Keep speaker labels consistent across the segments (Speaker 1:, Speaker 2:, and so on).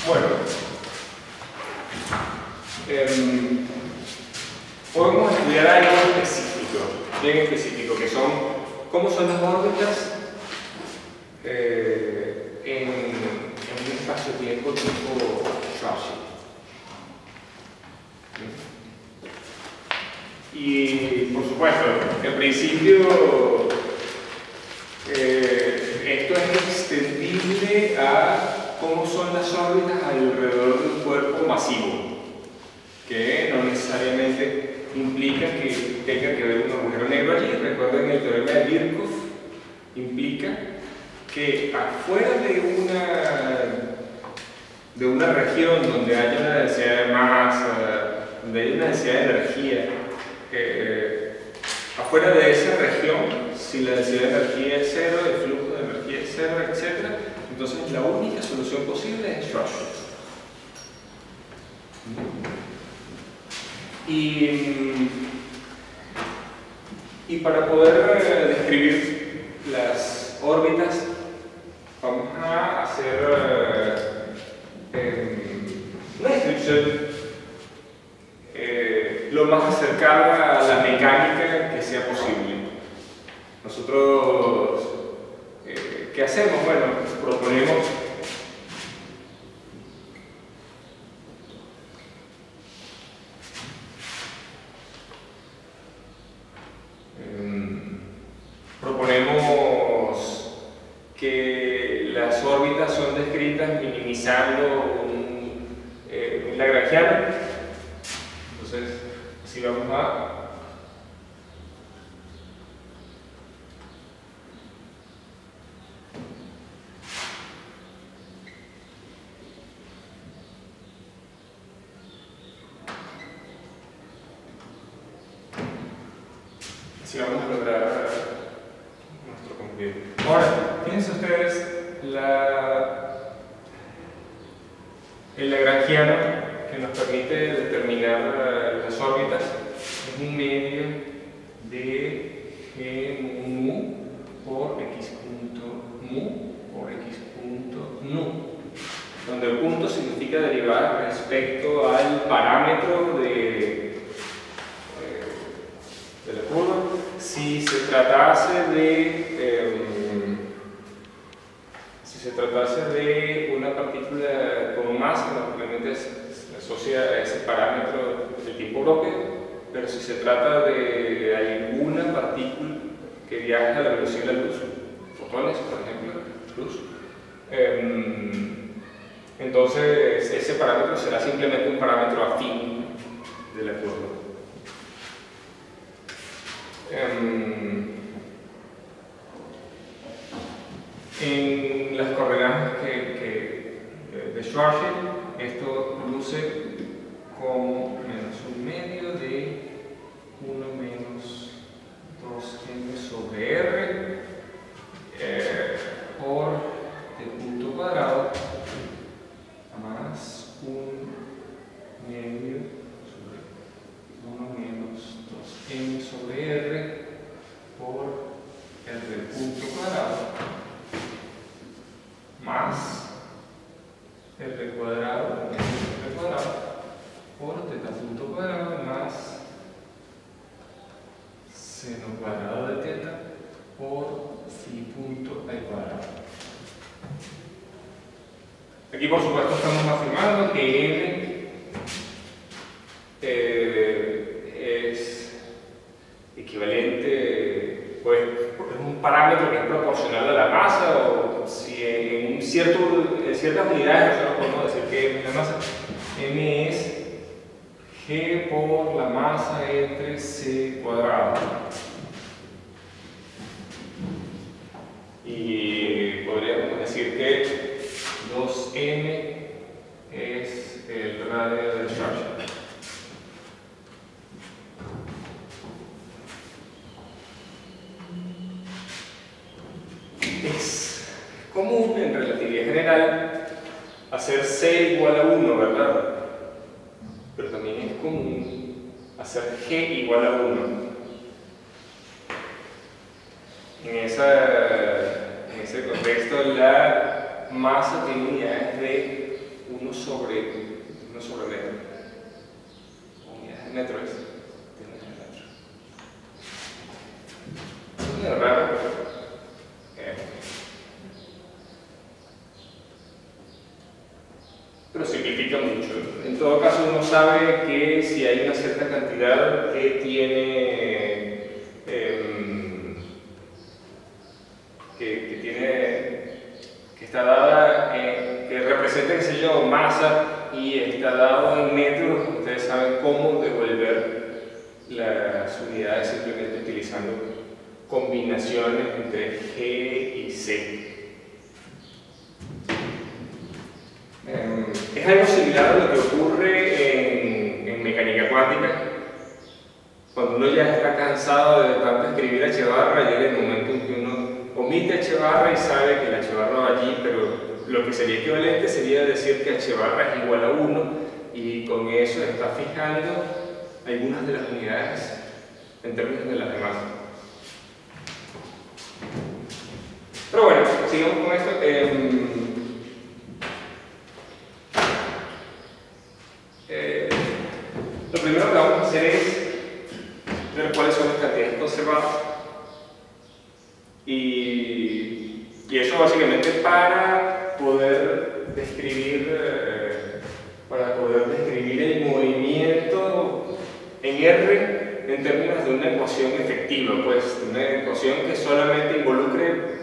Speaker 1: Bueno, hoy vamos a estudiar algo específico, bien específico, que son cómo son las órbitas en un espacio-tiempo tipo Schwarzschild. Y por supuesto, en principio esto es extendible a cómo son las órbitas alrededor de un cuerpo masivo, que no necesariamente implica que tenga que haber un agujero negro allí. Recuerden el teorema de Birkhoff, implica que afuera de una región donde haya una densidad de masa, donde haya una densidad de energía, afuera de esa región, si la densidad de energía es cero, el flujo de energía es cero, etc., entonces la única solución posible es Schwarzschild. Y para poder describir las órbitas, vamos a hacer una descripción lo más acercada a la mecánica que sea posible. Nosotros, ¿qué hacemos? Bueno, proponemos que las órbitas son descritas minimizando un lagrangiano. Entonces, si vamos a lograr nuestro cumplido. Ahora, fíjense ustedes el lagrangiano que nos permite determinar las órbitas es un medio de g mu por x punto mu por x punto nu, donde el punto significa derivada respecto al parámetro de la curva. Si se tratase de una partícula con masa, normalmente se asocia a ese parámetro del tipo propio, pero si se trata de alguna partícula que viaja a la velocidad de la luz, fotones, por ejemplo, luz, entonces ese parámetro será simplemente un parámetro afín de la curva. En las coordenadas de Schwarzschild, esto luce como menos un medio de 1 menos 2m sobre r por t punto cuadrado más un medio sobre 1 menos 2m sobre r por r punto cuadrado más r cuadrado menos r cuadrado por teta punto cuadrado más seno cuadrado de teta por phi punto al cuadrado. Aquí, por supuesto, estamos afirmando que n es equivalente, pues es un parámetro que es proporcional a la masa, o si en ciertas unidades nosotros podemos decir que la masa m es g por la masa entre c cuadrado. Y podríamos decir que 2m es el radio de Schwarzschild. Es común en relatividad general hacer c igual a 1, ¿verdad? Pero también es común hacer g igual a 1. En ese contexto, la masa tiene unidades de 1 sobre metro. Unidades de metro es. Es medio raro, pero simplifica mucho. En todo caso, uno sabe que si hay una cierta cantidad que tiene que está dada, que representa, qué sé yo, masa y está dado en metros, ustedes saben cómo devolver las unidades simplemente utilizando combinaciones entre G y C. Es algo similar a lo que ocurre en mecánica cuántica. Cuando uno ya está cansado de tanto escribir H barra, llega el momento en que uno omite H barra y sabe que el H barra va allí, pero lo que sería equivalente sería decir que H barra es igual a 1 y con eso está fijando algunas de las unidades en términos de las demás. Pero bueno, sigamos con esto. Lo primero que vamos a hacer es ver cuáles son las cantidades conservadas y eso básicamente para poder describir el movimiento en R en términos de una ecuación efectiva, pues una ecuación que solamente involucre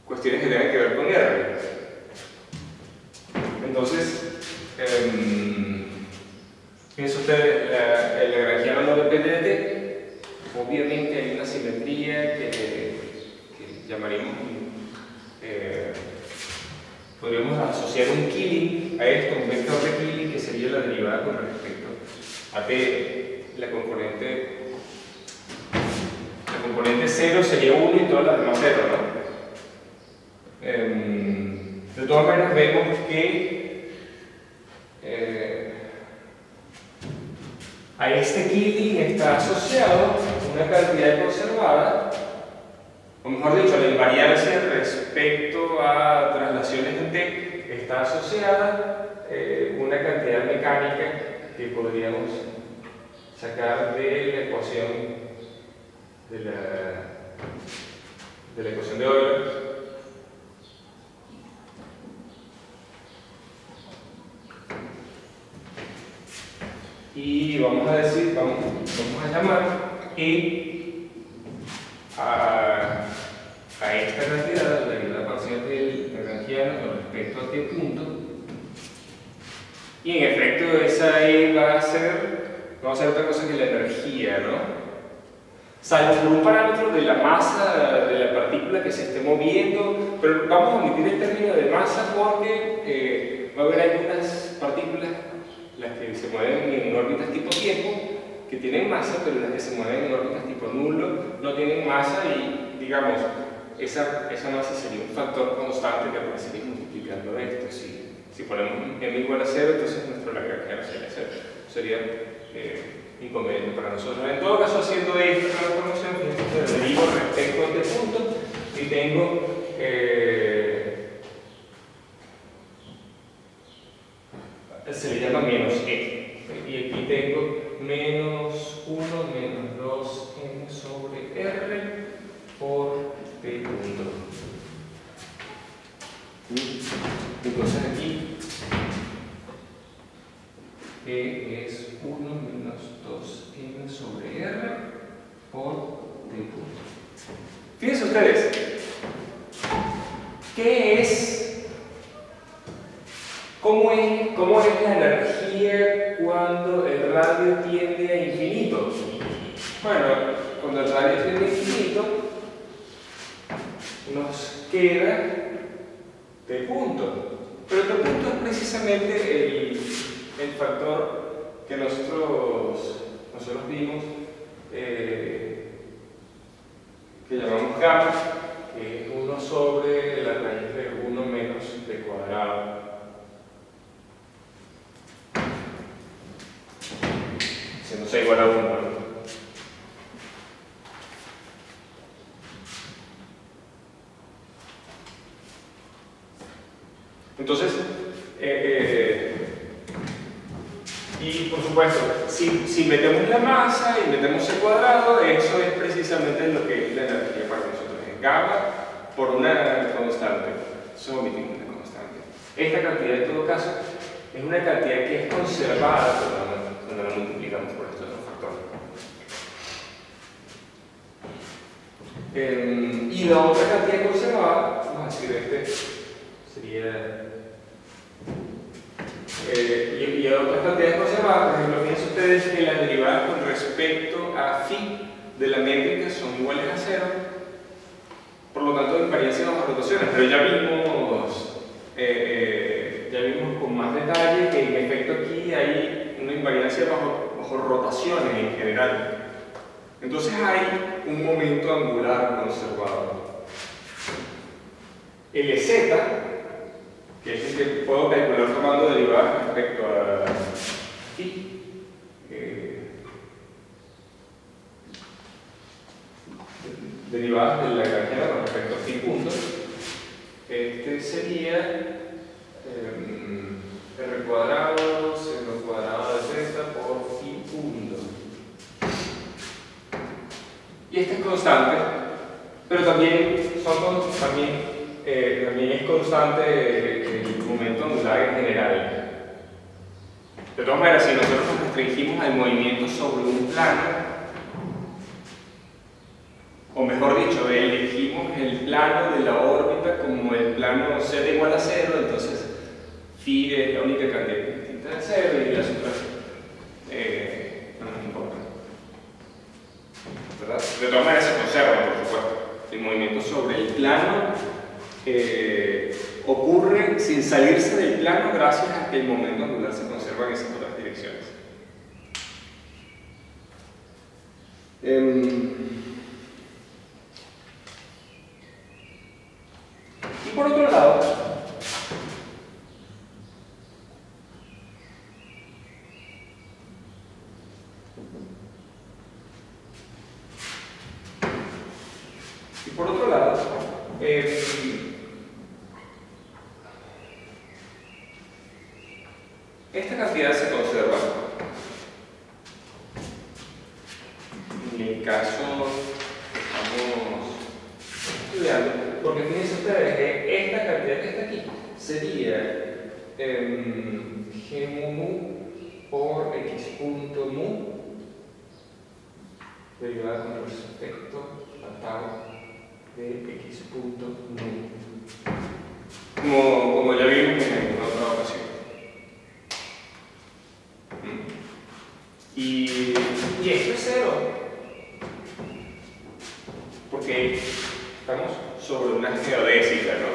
Speaker 1: cuestiones que tengan que ver con R. Entonces, fíjense ustedes, el lagrangiano no depende de t. Obviamente hay una simetría que llamaríamos, podríamos asociar un Killing a esto, un vector de Killing que sería la derivada con respecto a t. La componente 0 sería 1 y todas las demás 0, ¿no? De todas maneras vemos que a este Killing está asociado una cantidad conservada, o mejor dicho, la invariancia respecto a traslaciones en t está asociada una cantidad mecánica que podríamos sacar de la ecuación de Euler. Y vamos a decir, vamos a llamar E a esta cantidad, la derivada parcial del lagrangiano con respecto a t punto. Y en efecto, esa E va a ser otra cosa que la energía, ¿no? Salvo por un parámetro de la masa de la partícula que se esté moviendo, pero vamos a omitir el término de masa porque va a haber algunas partículas, las que se mueven en órbitas tipo tiempo, que tienen masa, pero las que se mueven en órbitas tipo nulo no tienen masa y, digamos, esa masa sería un factor constante que aparecería multiplicando esto. Si ponemos m igual a 0, entonces nuestro lagrangiano sería 0. Sería inconveniente para nosotros. En todo caso, haciendo esta transformación, fíjense, derivo respecto a este punto y tengo se le llama menos e. Y aquí tengo menos 1 menos 2n sobre r por t punto. Entonces aquí e es 1 menos 2n sobre r por t punto. Fíjense ustedes, ¿qué es? ¿Cómo es la energía cuando el radio tiende a infinito? Bueno, cuando el radio tiende a infinito, nos queda t punto. Pero t punto es precisamente el factor que nosotros vimos, que llamamos gamma, que es 1 sobre la raíz de 1 menos t cuadrado. Haciéndose igual a 1. Entonces, Y por supuesto, si metemos la masa y metemos el cuadrado, eso es precisamente lo que es la energía para nosotros. Es gamma por una constante. Eso omitimos una constante. Esta cantidad, en todo caso, es una cantidad que es conservada cuando la multiplicamos por estos dos factores. Y la otra cantidad conservada, vamos a decir, sería. Y otras cantidades conservadas, por ejemplo, fíjense ustedes que las derivadas con respecto a phi de la métrica son iguales a 0, por lo tanto invariancia bajo rotaciones, pero ya vimos con más detalle que en efecto aquí hay una invariancia bajo rotaciones en general. Entonces hay un momento angular conservado. LZ, que es el que puedo calcular tomando derivadas respecto a phi, derivadas de la lagrangiana con respecto a phi punto. Este sería r cuadrado seno cuadrado de zeta por phi punto. Y este es constante, pero también es constante el momento angular en general. De todas maneras, si nosotros nos restringimos al movimiento sobre un plano, o mejor dicho, elegimos el plano de la órbita como el plano z igual a 0, entonces phi es la única cantidad distinta de 0 y las otras no nos importan. ¿Verdad? De todas maneras se conservan, por supuesto. El movimiento sobre el plano ocurre sin salirse del plano gracias a que el momento angular se conserva en esas otras direcciones. Y por otro lado, esta cantidad se conserva en el caso que estamos estudiando, porque fíjense ustedes que esta cantidad que está aquí sería g mu por x punto mu derivada con respecto a tau de x punto mu, como ya vimos en otra ocasión. Y esto es 0, porque estamos sobre una geodésica, ¿no?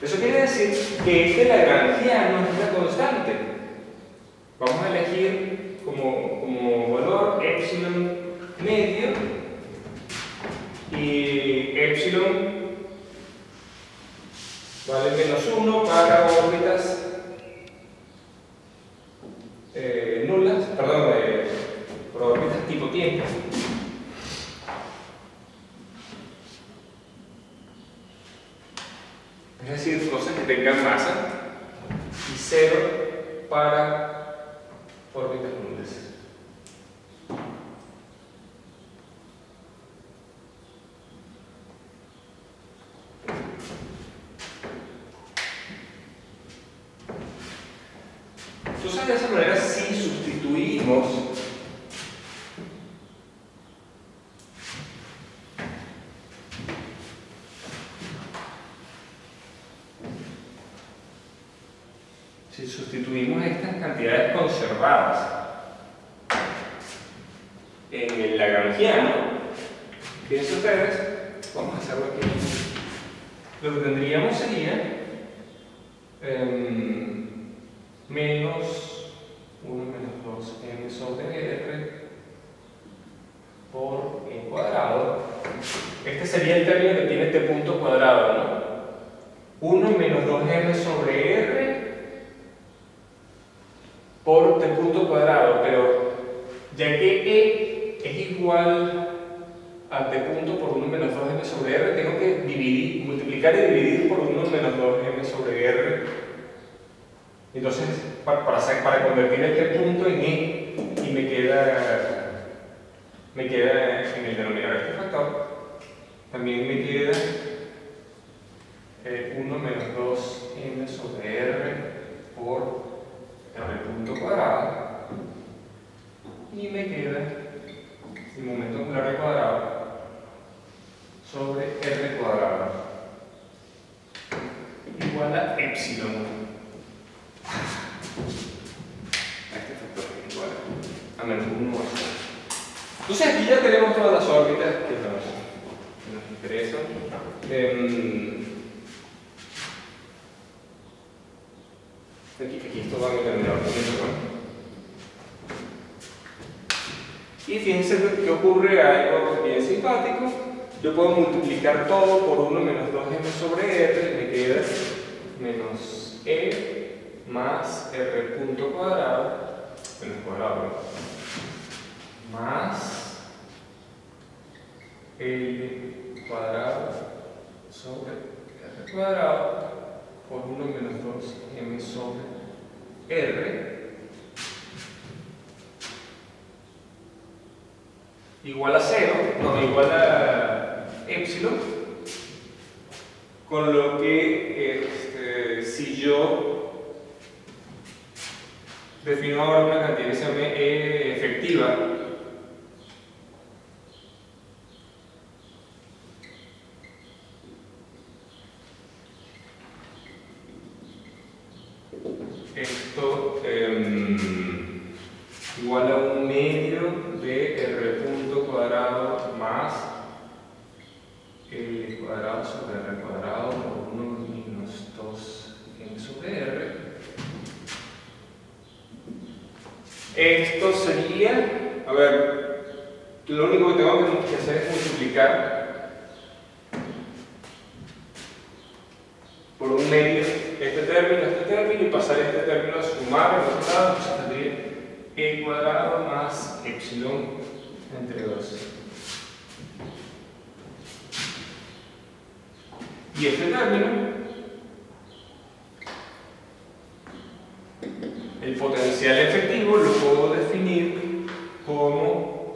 Speaker 1: Eso quiere decir que este lagrangiano es una constante. Vamos a elegir como valor epsilon medio, y epsilon vale -1 para órbitas nulas, perdón, para órbitas tipo tiempo. Es decir, cosas que tengan masa, y 0 para órbitas nulas. Entonces, de esa manera, si sustituimos estas cantidades conservadas en el lagrangiano, fíjense ustedes, vamos a hacerlo aquí. Lo que tendríamos sería menos 1 menos 2m sobre r por e cuadrado. Este sería el término que tiene este punto cuadrado, ¿no? 1 menos 2m sobre r por t punto cuadrado, pero ya que e es igual a t punto por 1 menos 2m sobre r, tengo que dividir, multiplicar y dividir por 1 menos 2m sobre r. Entonces, para convertir este punto en e, y me queda en el denominador este factor, también me queda 1 menos 2m sobre r por r punto cuadrado, y me queda el momento angular al cuadrado sobre r cuadrado igual a epsilon. Este factor es igual a menos 1 más 1. Entonces aquí ya tenemos todas las órbitas que nos interesan. Aquí esto va a mi denominador también, ¿no? Y fíjense que ocurre algo bien simpático. Yo puedo multiplicar todo por 1 menos 2m sobre r, me queda menos e más r punto cuadrado, menos cuadrado, más l cuadrado sobre r cuadrado por 1 menos 2m sobre r igual a 0, no, igual a epsilon, con lo que si yo defino ahora una cantidad que se llama E efectiva, esto igual a 1 medio de r punto cuadrado más l cuadrado sobre r cuadrado por 1 menos 2m sobre r. Esto sería, a ver, lo único que tengo que hacer es multiplicar por 1 medio este término y pasar este término a sumar al otro lado, entonces tendría e cuadrado más epsilon entre 2. Y este término, el potencial efectivo, lo puedo definir como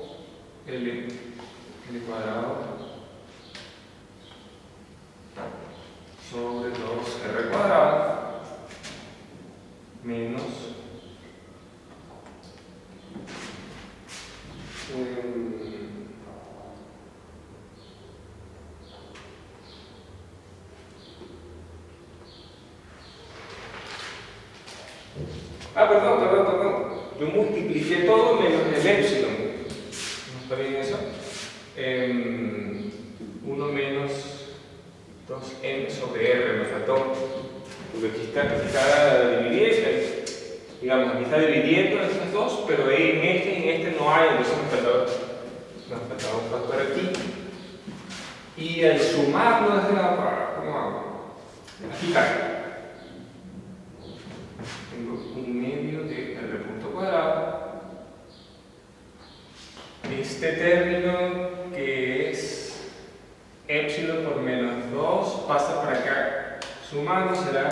Speaker 1: L cuadrado sobre 2r cuadrado menos perdón. Yo multipliqué todo menos el epsilon. ¿No está bien eso? 1 menos 2m sobre r, me faltó. Porque aquí está dividiendo, digamos, aquí está dividiendo estas dos, pero en este no hay, entonces me faltaba un factor aquí. Y al sumarlo desde la barra, ¿cómo hago? Aquí está. Tengo 1 medio de r punto cuadrado. Este término que es epsilon por menos 2 pasa para acá. Sumando será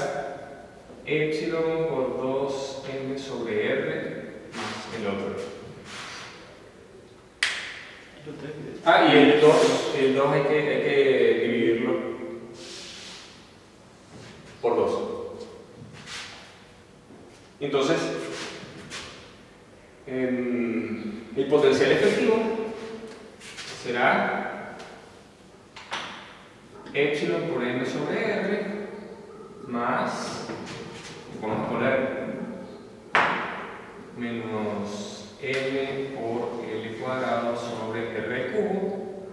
Speaker 1: epsilon por 2m sobre r más el otro. Y el 2 hay que dividirlo por 2. Entonces, el potencial efectivo será epsilon por m sobre r más, vamos a poner, menos m por l cuadrado sobre r cubo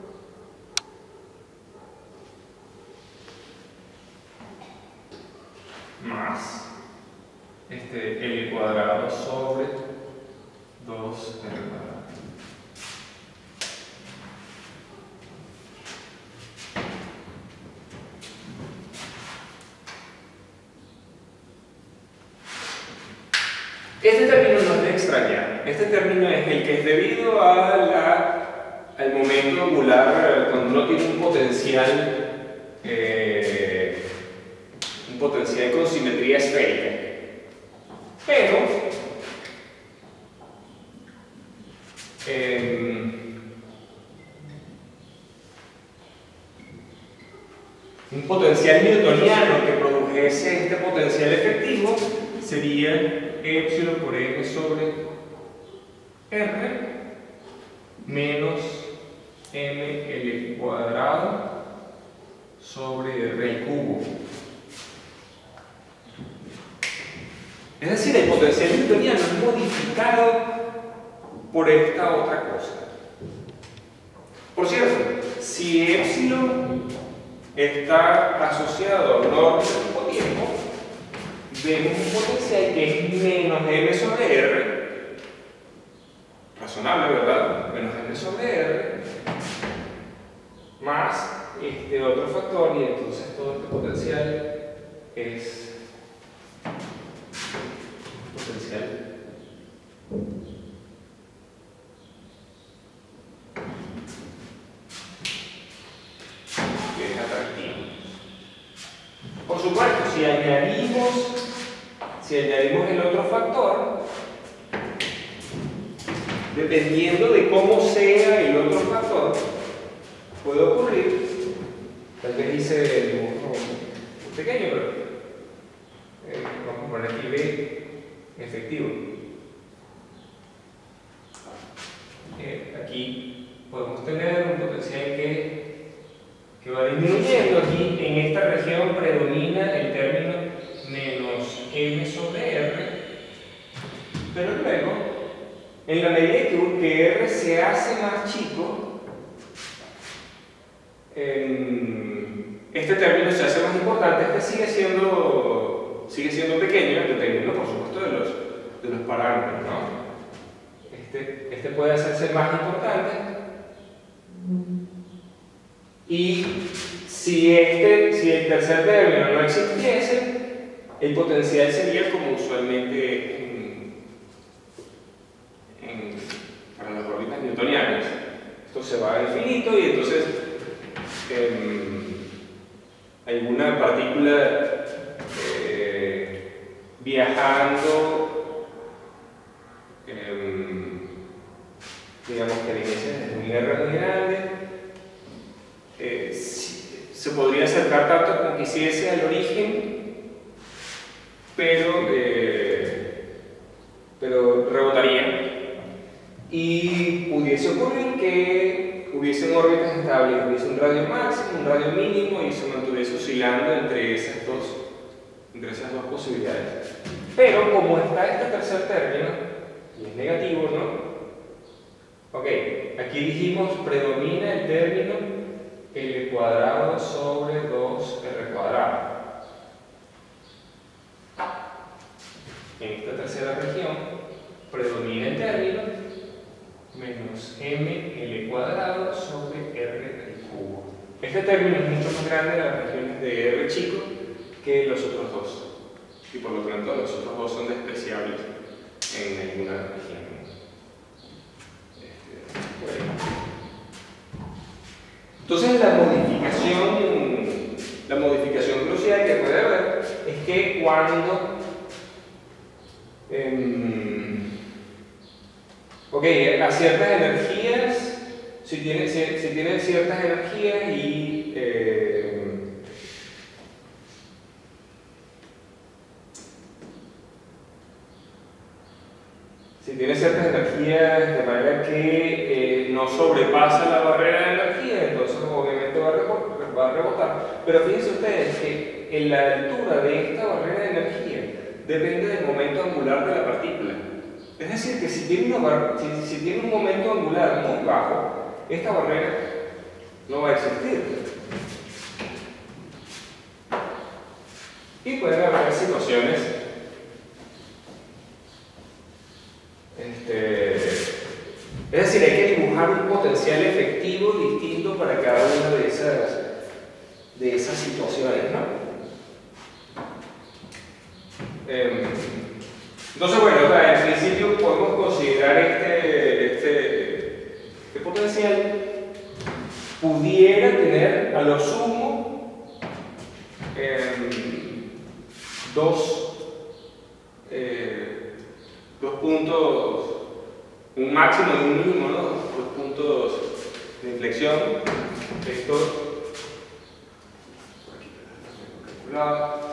Speaker 1: más L cuadrado sobre 2R cuadrado. Este término no es de extrañar. Este término es el que es debido a al momento angular, cuando uno tiene un potencial con simetría esférica. Pero un potencial newtoniano que produjese este potencial efectivo sería epsilon por m sobre r menos ml cuadrado sobre r al cubo. Es decir, el potencial newtoniano es modificado por esta otra cosa. Por cierto, si epsilon está asociado a una órbita de tipo tiempo, vemos un potencial que es menos m sobre r, razonable, ¿verdad? Menos m sobre r, más este otro factor, y entonces todo este potencial es potencial que es atractivo. Por supuesto, si añadimos el otro factor, dependiendo de cómo sea el otro factor, puede ocurrir, tal vez hice el dibujo muy pequeño, pero vamos a poner aquí B efectivo. Aquí podemos tener un potencial que va disminuyendo. Aquí en esta región predomina el término menos m sobre r, pero luego, en la medida que r se hace más chico, este término se hace más importante. Este sigue siendo pequeño, dependiendo por supuesto de los parámetros, ¿no? Este puede hacerse más importante, y si el tercer término no existiese, el potencial sería como usualmente para las órbitas newtonianas. Esto se va a infinito y entonces alguna partícula viajando, digamos que la inercia es un R muy grande, se podría acercar tanto como quisiese al origen, pero rebotaría, y pudiese ocurrir que hubiesen órbitas estables, hubiese un radio máximo, un radio mínimo, y se mantuviese oscilando entre esas dos posibilidades. Pero como está este tercer término, y es negativo, ¿no? Ok, aquí dijimos predomina el término L cuadrado sobre 2R cuadrado. En esta tercera región predomina el término menos ml cuadrado sobre r al cubo. Este término es mucho más grande en las regiones de r chico que los otros dos, y por lo tanto los otros dos son despreciables en alguna región. Entonces la modificación crucial que puede haber es que cuando a ciertas energías, si tienen ciertas energías y si tiene ciertas energías de manera que no sobrepasa la barrera de energía, entonces obviamente va a rebotar. Pero fíjense ustedes que en la altura de esta barrera de energía depende del momento angular de la partícula. Es decir, que si tiene un momento angular muy bajo, esta barrera no va a existir. Y pueden haber situaciones es decir, hay que dibujar un potencial efectivo distinto para cada una de esas situaciones, ¿no? Entonces, bueno, en principio podemos considerar este potencial pudiera tener a lo sumo dos puntos, un máximo y un mínimo, ¿no? Dos puntos de inflexión. Esto, por aquí tengo calculado.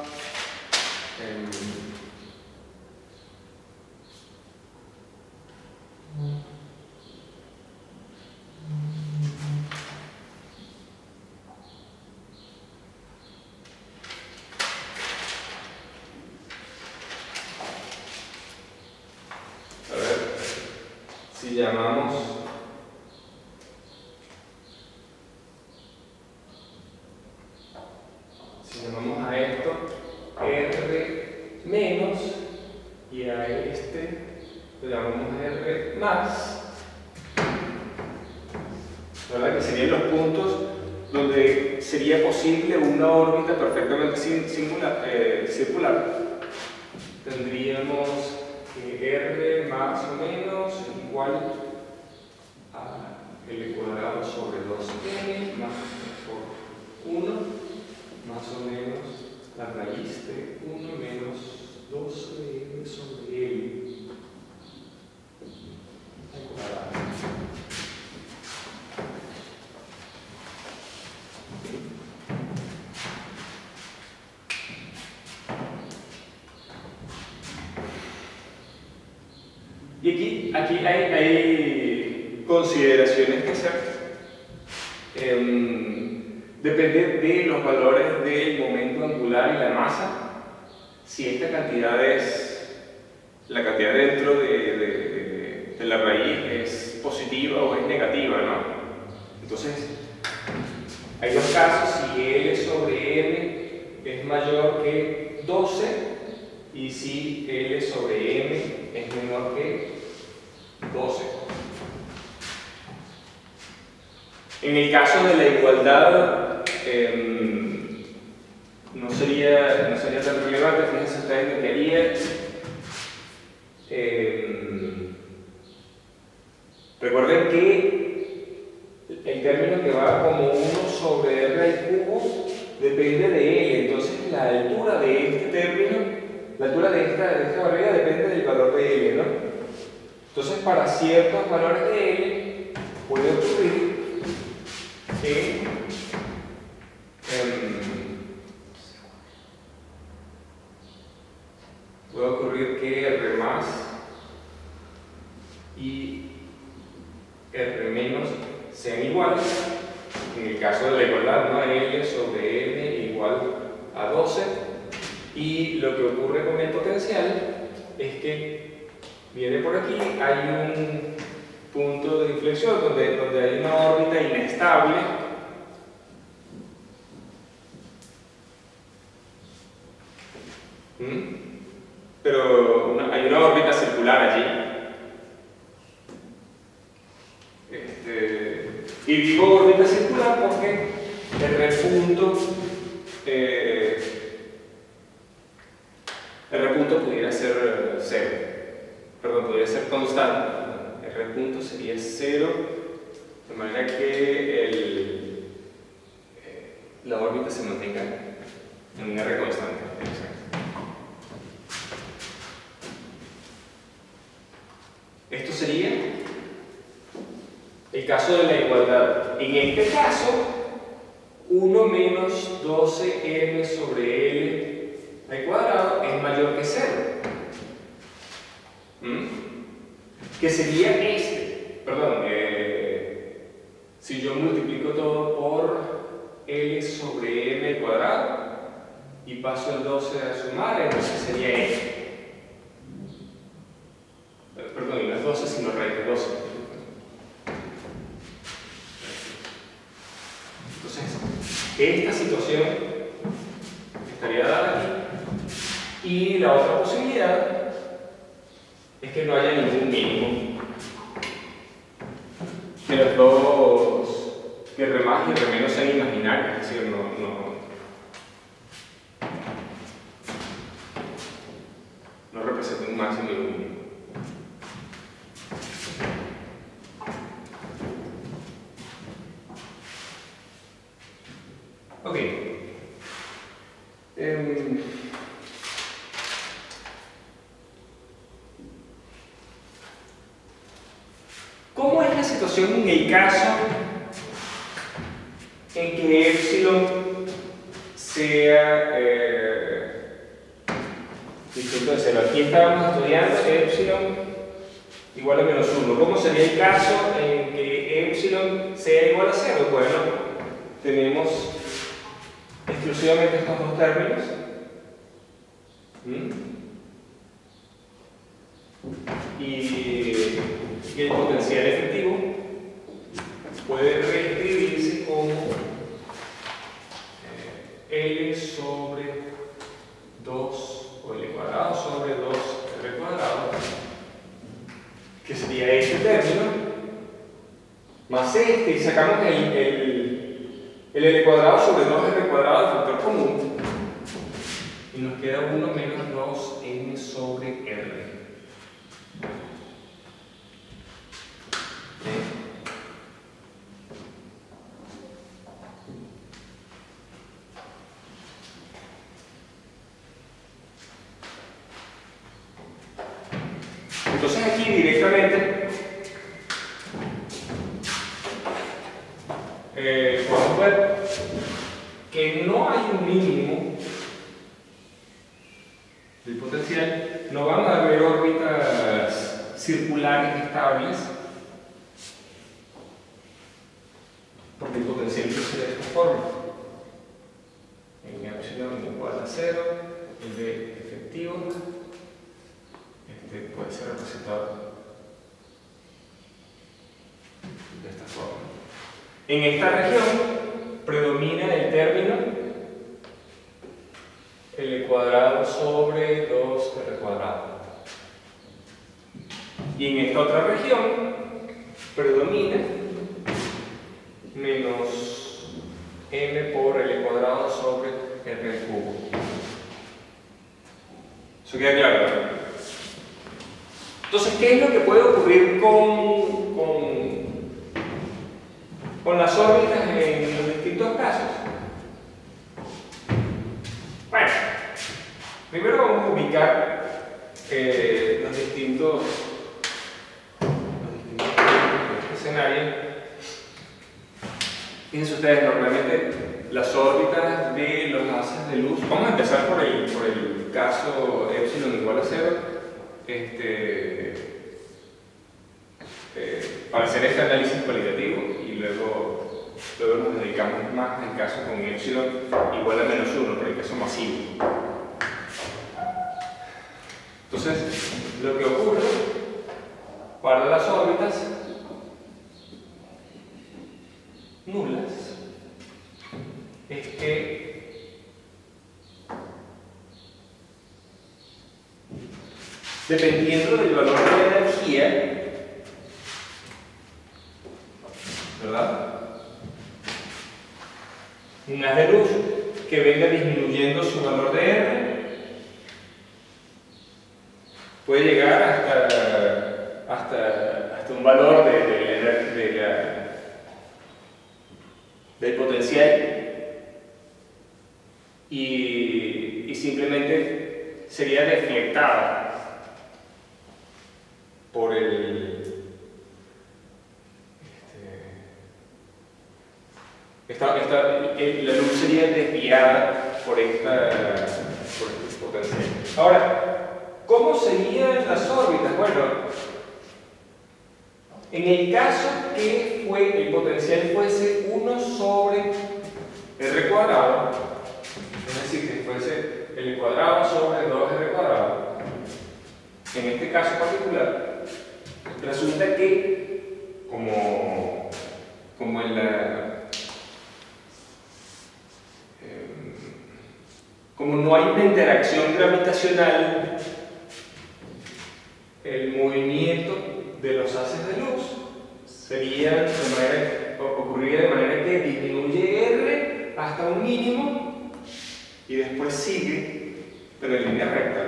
Speaker 1: Si llamamos a esto R menos y a este lo llamamos R más, ¿verdad? Que serían los puntos donde sería posible una órbita perfectamente circular. Tendríamos R más o menos igual a L cuadrado sobre 2N más por 1 más o menos la raíz de 1 menos 12N sobre L al cuadrado. Y aquí hay consideraciones que hacer. Depende de los valores del momento angular y la masa. Si esta cantidad es la cantidad dentro de la raíz es positiva o es negativa, ¿no? Entonces, hay dos casos: si L sobre M es mayor que 12 y si L sobre M es menor que 12. En el caso de la igualdad, no sería tan relevante. Fíjense ustedes lo que haría. Recuerden que el término que va como 1 sobre R al cubo depende de L. Entonces la altura de este término, la altura de esta barrera depende del valor de L, ¿no? Entonces, para ciertos valores de L puede ocurrir que R más y R menos sean iguales. En el caso de la igualdad, ¿no? L sobre M igual a 12. Y lo que ocurre con el potencial es que viene por aquí, hay un punto de inflexión donde hay una órbita inestable. Pero hay una órbita circular allí. Y digo órbita circular porque R punto pudiera ser 0. Perdón, podría ser constante. R punto sería 0, de manera que la órbita se mantenga en un R constante. Esto sería el caso de la igualdad. En este caso, 1 menos 12m sobre L al cuadrado es mayor que 0. Que sería este. Perdón, si yo multiplico todo por L sobre m al cuadrado y paso el 12 a sumar, entonces sería este. Perdón, y no es 12 sino raíz de 12. Entonces, esta situación estaría dada aquí. Y la otra posibilidad es que no haya ningún mínimo. Que los dos, que R más y R menos sean imaginarios, es decir, no representen un máximo y un mínimo. Ok. ¿Cómo es la situación en el caso en que epsilon sea distinto de 0? Aquí estábamos estudiando epsilon igual a menos 1. ¿Cómo sería el caso en que epsilon sea igual a 0? Bueno, tenemos exclusivamente estos dos términos. Y el potencial efectivo puede reescribirse como L sobre 2, o L cuadrado sobre 2R cuadrado, que sería este término, más este, y sacamos el L cuadrado sobre 2R cuadrado del factor común, y nos queda 1 menos 2M sobre R. Entonces aquí directamente podemos ver que no hay un mínimo del potencial, no van a haber órbitas circulares estables, porque el potencial crece de esta forma. En epsilon igual a 0, el de efectivo puede ser representado de esta forma. En esta región predomina el término L cuadrado sobre 2R cuadrado. Y en esta otra región predomina menos M por L cuadrado sobre R cubo. ¿Eso queda claro? Entonces, ¿qué es lo que puede ocurrir con las órbitas en los distintos casos? Bueno, primero vamos a ubicar los distintos escenarios. Fíjense ustedes, normalmente las órbitas de los haces de luz, vamos a empezar por el caso epsilon igual a 0. Para hacer este análisis cualitativo, y luego nos dedicamos más al caso con epsilon igual a menos 1, por el caso masivo. Entonces, lo que ocurre para las órbitas nulas es que dependiendo del valor de la energía, ¿verdad? Un haz de luz que venga disminuyendo su valor de R puede llegar hasta un valor del potencial, y simplemente sería deflectada por la luz sería desviada por este potencial. Ahora, ¿cómo serían las órbitas? Bueno, en el caso que el potencial fuese 1 sobre R cuadrado, es decir, que fuese L cuadrado sobre 2R cuadrado, en este caso particular, resulta que, como en como no hay una interacción gravitacional, el movimiento de los haces de luz ocurriría de manera que disminuye R hasta un mínimo y después sigue, pero en línea recta,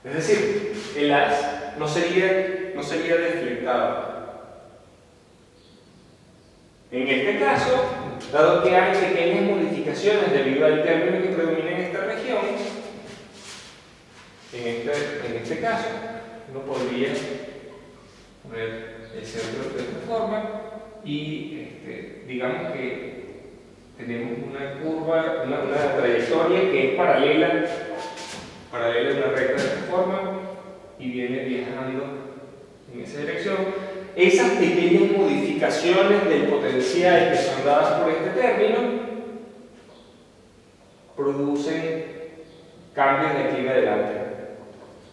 Speaker 1: ¿no? Es decir, el haz no sería deflectado estado. En este caso, dado que hay pequeñas modificaciones debido al término que predomina en esta región, en este caso, uno podría poner el centro de esta forma y digamos que tenemos una curva, una trayectoria que es paralela a una recta de esta forma y viene viajando en esa dirección. Esas pequeñas modificaciones del potencial que son dadas por este término producen cambios de aquí en adelante.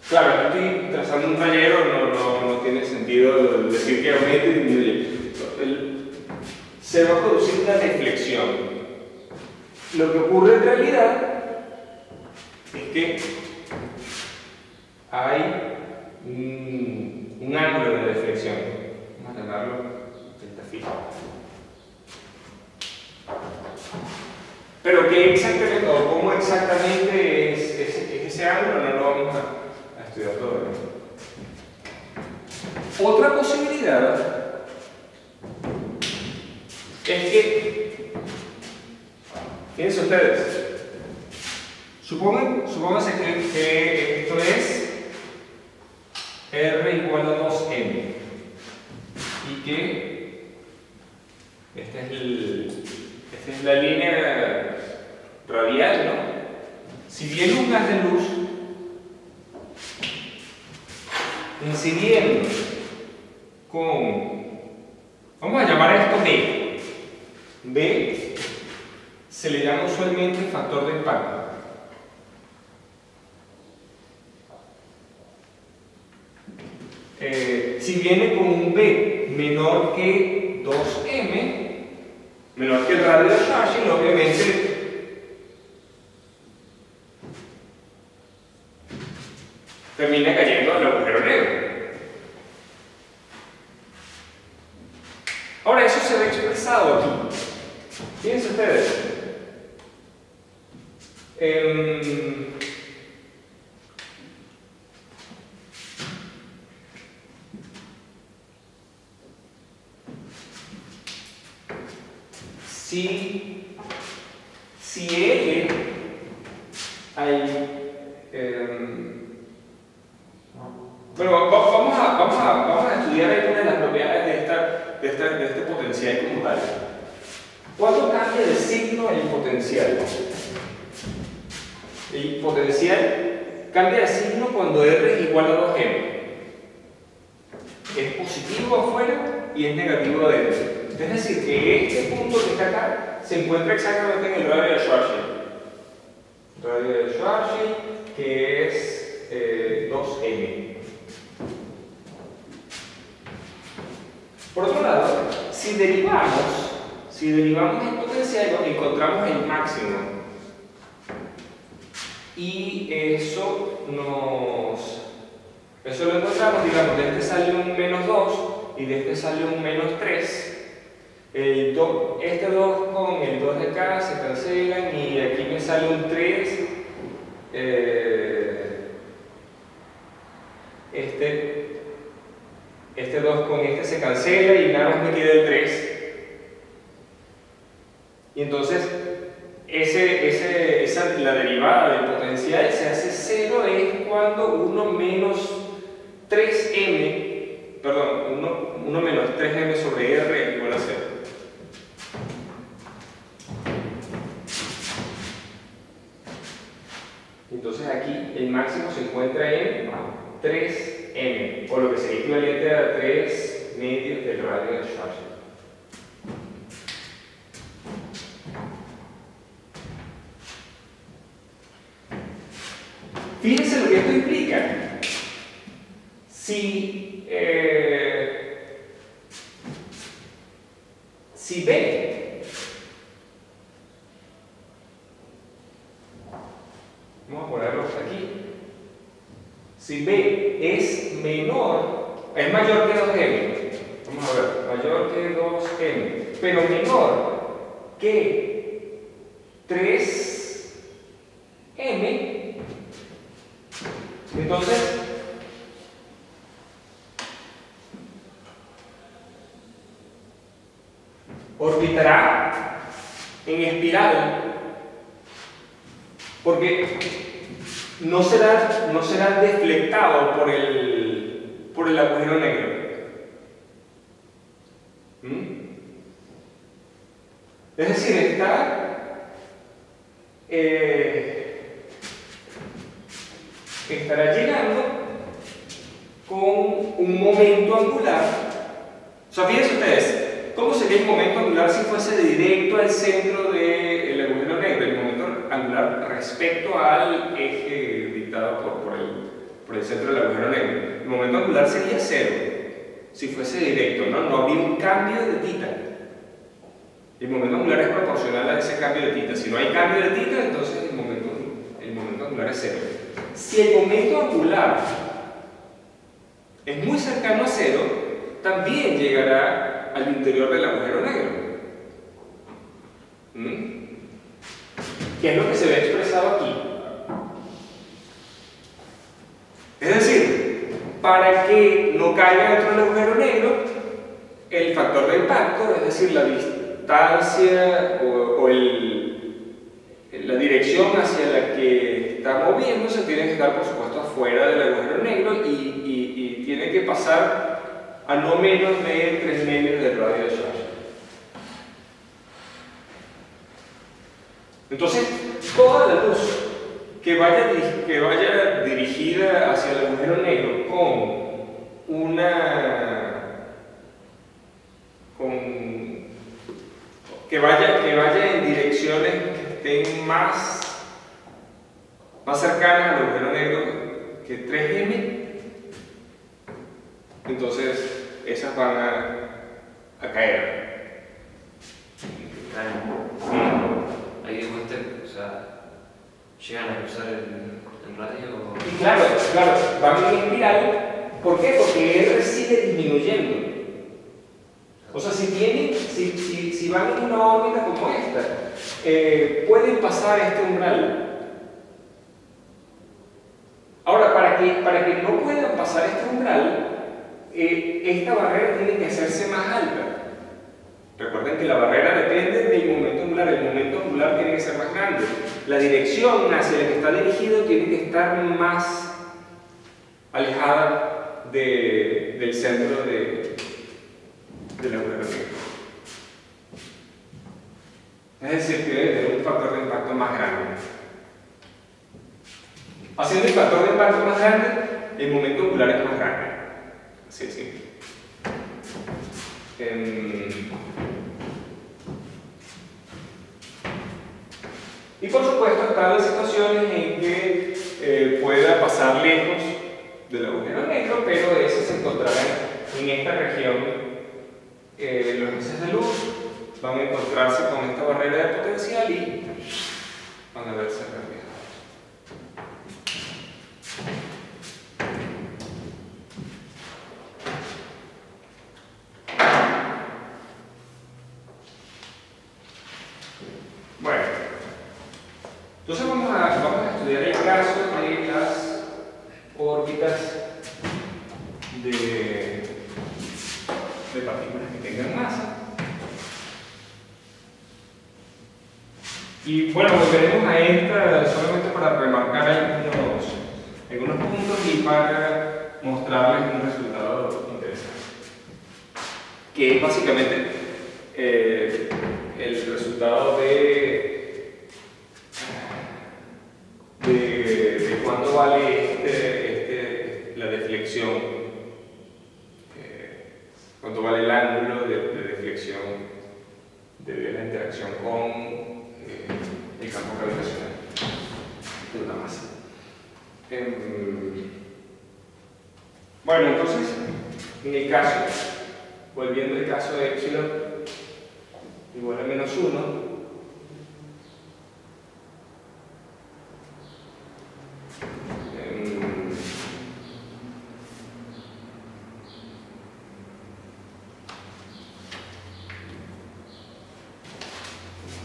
Speaker 1: Claro, aquí estoy trazando un rayero, no tiene sentido decir que aumente y disminuye. Se va a producir una deflexión. Lo que ocurre en realidad es que hay un ángulo de deflexión. Vamos a llamarlo delta phi. Pero ¿qué exactamente o cómo exactamente es ese ángulo? No lo vamos a estudiar todavía. Otra posibilidad es que, fíjense ustedes, supónganse que esto es R igual a 2m y que esta es la línea radial, ¿no? Si viene un haz de luz incidiendo con, vamos a llamar a esto B. B se le llama usualmente factor de impacto. Si viene con un B menor que 2m, menor que el radio de Schwarzschild, obviamente termina cayendo al agujero negro. Ahora, eso se ve expresado aquí. Fíjense ustedes. Si L hay bueno, vamos a estudiar algunas de las propiedades de este potencial como tal. ¿Cuándo cambia de signo el potencial? El potencial cambia de signo cuando R es igual a 2m. Es positivo afuera y es negativo adentro. Es decir, que este punto que está acá se encuentra exactamente en el radio de Schwarzschild. Radio de Schwarzschild, que es 2m. Por otro lado, si derivamos el potencial, encontramos el máximo. Y eso lo encontramos, digamos, de este sale un menos 2 y de este sale un menos 3. Este 2 con el 2 de acá se cancelan y aquí me sale un 3. Este 2 con este se cancela y nada más me queda el 3. Y entonces la derivada del potencial se hace 0 es cuando 1 menos 3m, perdón, 1 menos 3m sobre r igual a 0. Entonces aquí el máximo se encuentra en 3m, o lo que sería equivalente a 3 medios del radio de Schwarzschild. Fíjense lo que esto implica. Si B, vamos a ponerlo hasta aquí, si B es mayor que 2m, vamos a ver, mayor que 2m, pero menor que 3m, entonces orbitará en espiral, porque no será deflectado por el agujero negro. Es decir, estará llegando con un momento angular. O sea, fíjense ustedes, ¿cómo sería el momento angular si fuese directo al centro del agujero negro? El momento angular respecto al eje dictado por el centro del agujero negro. El momento angular sería 0 si fuese directo, ¿no? No habría un cambio de tita. El momento angular es proporcional a ese cambio de tita. Si no hay cambio de tita, entonces el momento angular es 0. Si el momento angular es muy cercano a 0, también llegará al interior del agujero negro. ¿Qué es lo que se ve expresado aquí? Es decir, para que no caiga dentro del agujero negro, el factor de impacto, es decir, la distancia la dirección hacia la que está moviéndose, tiene que estar, por supuesto, afuera del agujero negro y tiene que pasar a no menos de 3 medios del radio de Schwarzschild. Entonces, toda la luz que vaya dirigida hacia el agujero negro que vaya en direcciones que estén más cercanas al agujero negro que 3m, entonces esas van a caer.
Speaker 2: Ahí después o sea, llegan a cruzar el radio.
Speaker 1: Y claro, van en espiral. ¿Por qué? Porque R sigue disminuyendo. O sea, si van en una órbita como esta, pueden pasar este umbral. Ahora, para que no puedan pasar este umbral, esta barrera tiene que hacerse más alta. Recuerden que la barrera depende del momento angular. El momento angular tiene que ser más grande. La dirección hacia la que está dirigido tiene que estar más alejada del centro del agujero negro. Es decir, que debe tener un factor de impacto más grande. Haciendo el factor de impacto más grande, el momento angular es más grande. Así de simple. Y por supuesto están las situaciones en que pueda pasar lejos del agujero negro, pero esas se encontrarán en esta región. Los haces de luz van a encontrarse con esta barrera de potencial y van a verse reflejados. Bueno, entonces vamos a estudiar el caso de las órbitas de partículas que tengan masa. Y bueno, volveremos a esta solamente para remarcar algunos puntos y para mostrarles un resultado interesante, que es básicamente el resultado de cuánto vale la deflexión, cuánto vale el ángulo de deflexión debido a la interacción con el campo gravitacional de una masa. Bueno, entonces, en el caso, volviendo al caso de epsilon igual a menos 1,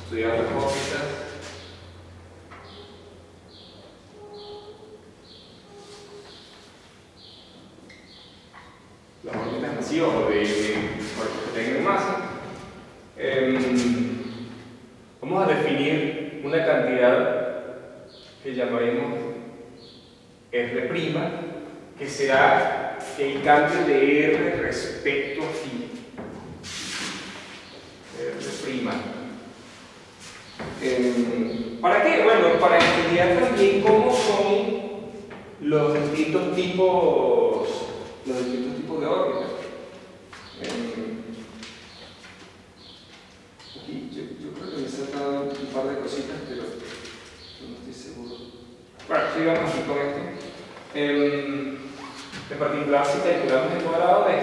Speaker 1: estudiar las órbitas. Las órbitas masivas o de cuerpos que tengan masa. Vamos a definir una cantidad que llamaremos R', que será el cambio de R respecto a phi. R'. ¿Para qué? Bueno, para estudiar también cómo son los distintos tipos de órbitas. Aquí yo creo que me he sacado un par de cositas, pero no estoy seguro. Bueno, sigamos aquí con esto. En particular, si calculamos el cuadrado de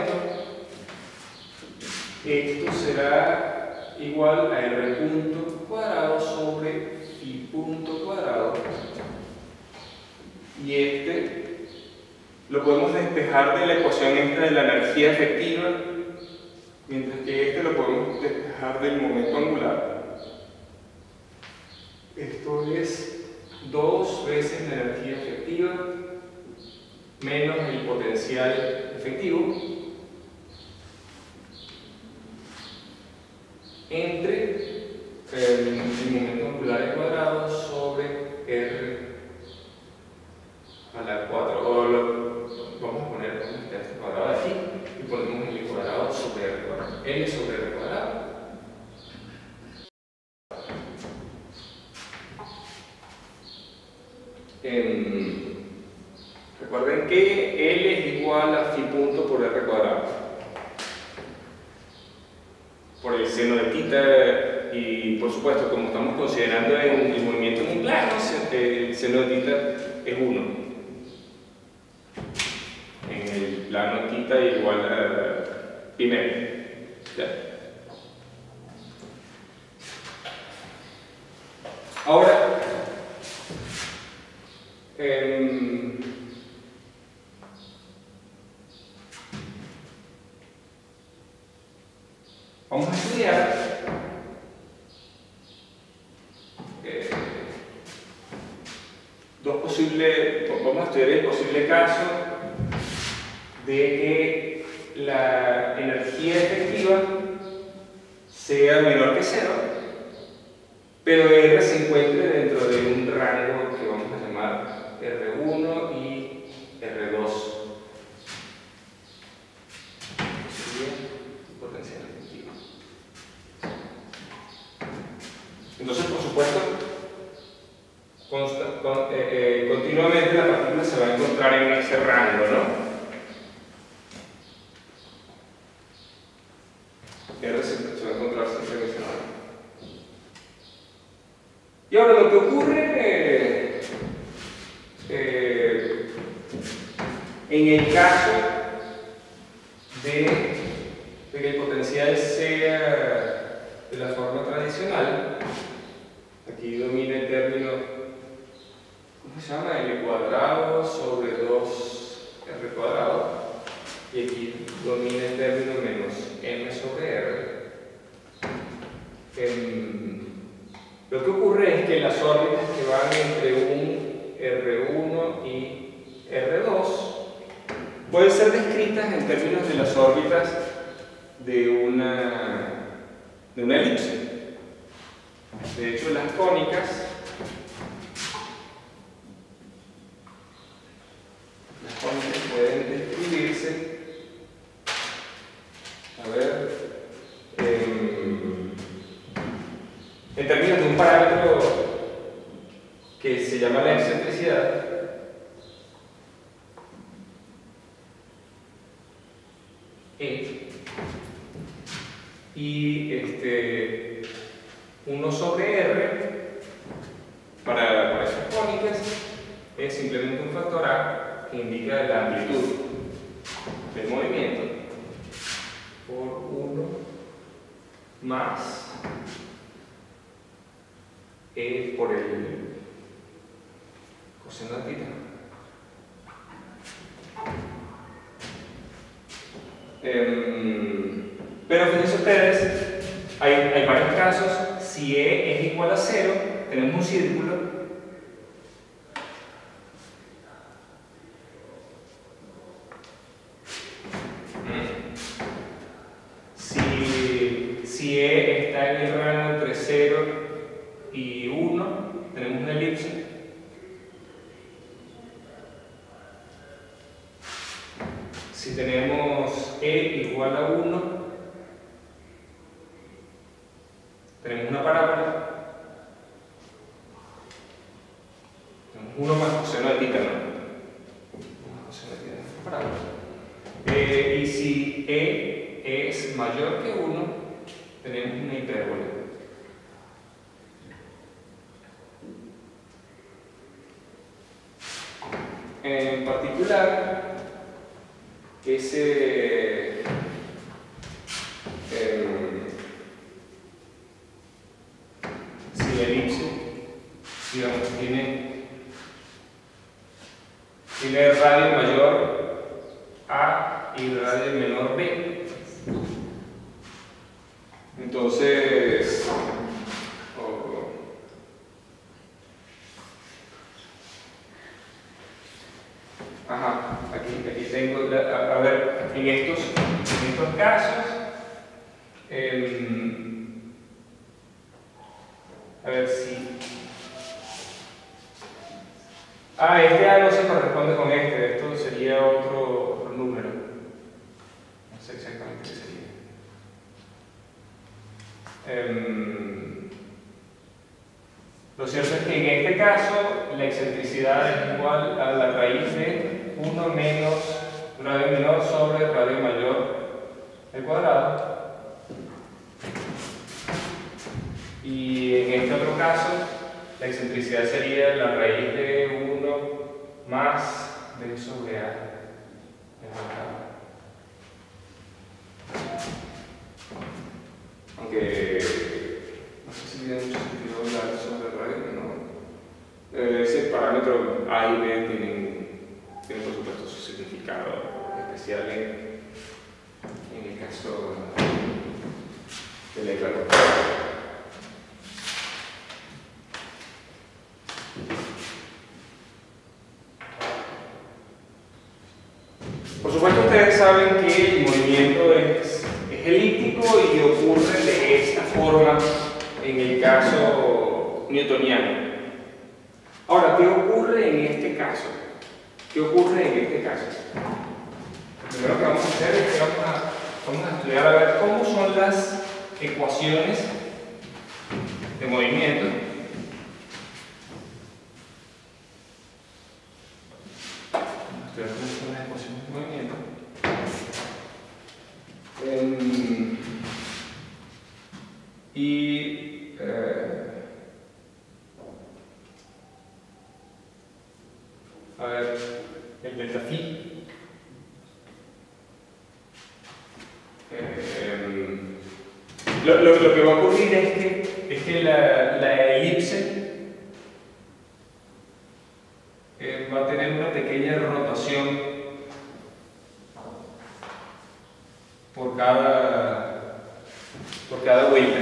Speaker 1: esto será igual a R punto cuadrado sobre phi punto cuadrado. Y este lo podemos despejar de la ecuación esta de la energía efectiva, mientras que este lo podemos despejar del momento angular. Esto es 2 veces la energía efectiva menos el potencial efectivo entre el momento angular al cuadrado sobre R a la 4, vamos a poner este cuadrado aquí y ponemos el cuadrado sobre R cuadrado, L sobre R cuadrado. Recuerden que L es igual a phi punto por R cuadrado, por el seno de θ, y por supuesto, como estamos considerando el movimiento en un plano, el seno de θ es 1. En el plano θ igual a pi medio. Ahora, vamos a estudiar vamos a estudiar el posible caso de que la energía efectiva sea menor que 0, pero R se encuentre dentro de un rango que vamos a llamar R1 y R2. Sería el potencial efectivo. Entonces, por supuesto, continuamente la partícula se va a encontrar en ese rango, ¿no? R se va a encontrar siempre en ese rango. Y ahora lo que ocurre en el caso de que el potencial sea de la forma tradicional, aquí domina el término, ¿cómo se llama? L cuadrado sobre 2R cuadrado, y aquí domina el término menos M sobre R. Lo que ocurre es que las órbitas que van entre un R1 y R2 pueden ser descritas en términos de las órbitas de una elipse. De hecho, las cónicas pueden describirse, en términos de un parámetro que se llama la excentricidad. Y 1 sobre R para esas cónicas es simplemente un factor A que indica la amplitud del movimiento por 1 más E por el coseno de θ. Pero fíjense ustedes, hay varios casos. Si E es igual a 0, tenemos un círculo. Si E está en el rango entre 0 y 1, tenemos una elipse. Si tenemos e igual a 1, tenemos una parábola. Tenemos 1 más coseno de tita, ¿no? Coseno de tita, una parábola. Y si e es mayor que 1, tenemos una hipérbola. En particular, si la elipse, digamos, tiene radio mayor A y radio menor B, entonces aquí tengo, a ver, en estos casos, a ver si... este A no se corresponde con esto sería otro número. No sé exactamente qué sería. Lo cierto es que en este caso la excentricidad es igual a la raíz de 1 menos radio menor sobre radio mayor al cuadrado. Y en este otro caso, la excentricidad sería la raíz de 1 más b sobre a al cuadrado. Aunque no sé si tiene mucho sentido hablar sobre radio menor. Ese parámetro a y b tienen por supuesto su significado especial en el caso de la igualdad. Por supuesto, ustedes saben que el movimiento es elíptico y ocurre de esta forma en el caso newtoniano. Ahora, ¿qué ocurre en este caso? ¿Qué ocurre en este caso? Lo primero que vamos a hacer es que vamos a estudiar a ver cómo son las ecuaciones de movimiento. Vamos a estudiar cómo son las ecuaciones de movimiento. A ver, el delta phi. Lo que va a ocurrir es que la elipse va a tener una pequeña rotación por cada vuelta.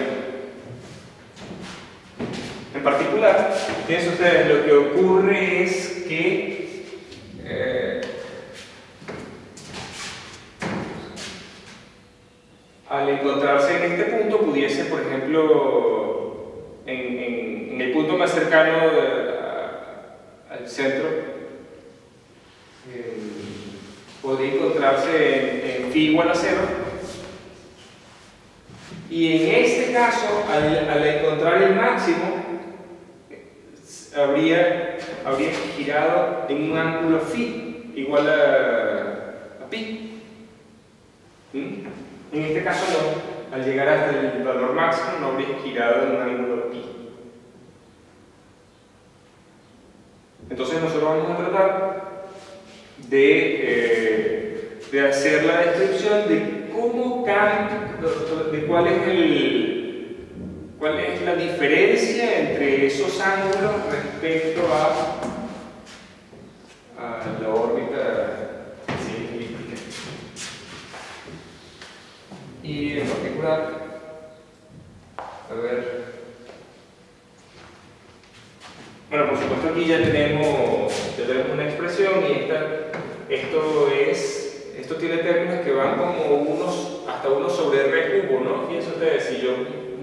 Speaker 1: En particular, fíjense ustedes, lo que ocurre es que al encontrarse en este punto, pudiese, por ejemplo, en el punto más cercano al centro, podría encontrarse en phi igual a 0. Y en este caso, al encontrar el máximo, habría girado en un ángulo phi igual a pi. En este caso no, al llegar hasta el valor máximo no habría girado en un ángulo pi. Entonces nosotros vamos a tratar de hacer la descripción de cómo cambia, de cuál es la diferencia entre esos ángulos respecto a la órbita elíptica. Y en particular, a ver, bueno, por supuesto aquí ya tenemos una expresión y esto tiene términos que van como hasta 1 sobre r cubo, ¿no? Fíjense ustedes, si yo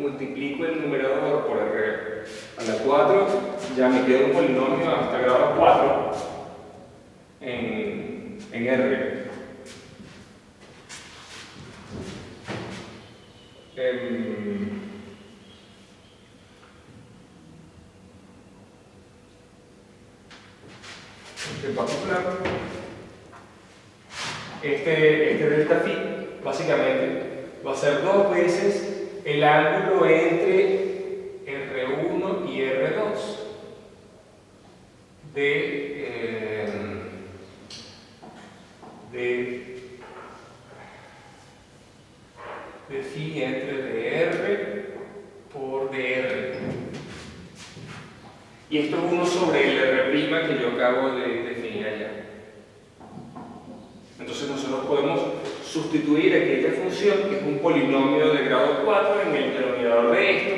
Speaker 1: multiplico el numerador por r a la 4, ya me queda un polinomio hasta grado 4 en r. En particular, este delta phi básicamente va a ser 2 veces el ángulo entre R1 y R2 de phi entre dr por dr. Y esto es 1 sobre el r' que yo acabo de definir allá. Entonces nosotros podemos sustituir aquella función, que es un polinomio de grado 4, en el denominador de esto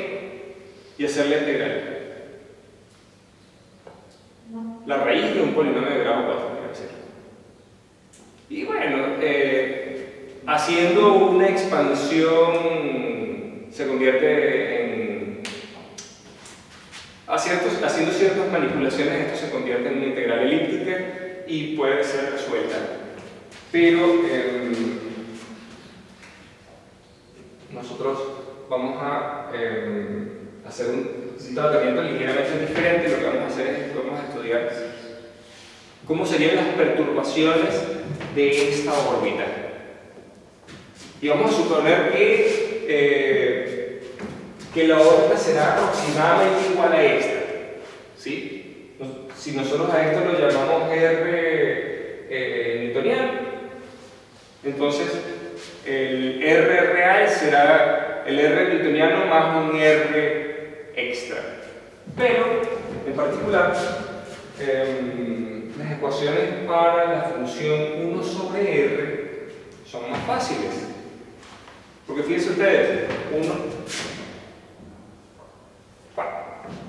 Speaker 1: y hacer la integral. La raíz de un polinomio de grado 4, quiero decir. Y bueno, haciendo una expansión se convierte en... Haciendo ciertas manipulaciones, esto se convierte en una integral elíptica y puede ser resuelta. Pero nosotros vamos a hacer un tratamiento ligeramente diferente. Lo que vamos a hacer es vamos a estudiar cómo serían las perturbaciones de esta órbita. Y vamos a suponer que la órbita será aproximadamente igual a esta, ¿sí? Si nosotros a esto lo llamamos R newtoniano, entonces el R real será el R newtoniano más un R extra. Pero, en particular, las ecuaciones para la función 1 sobre R son más fáciles. Porque fíjense ustedes,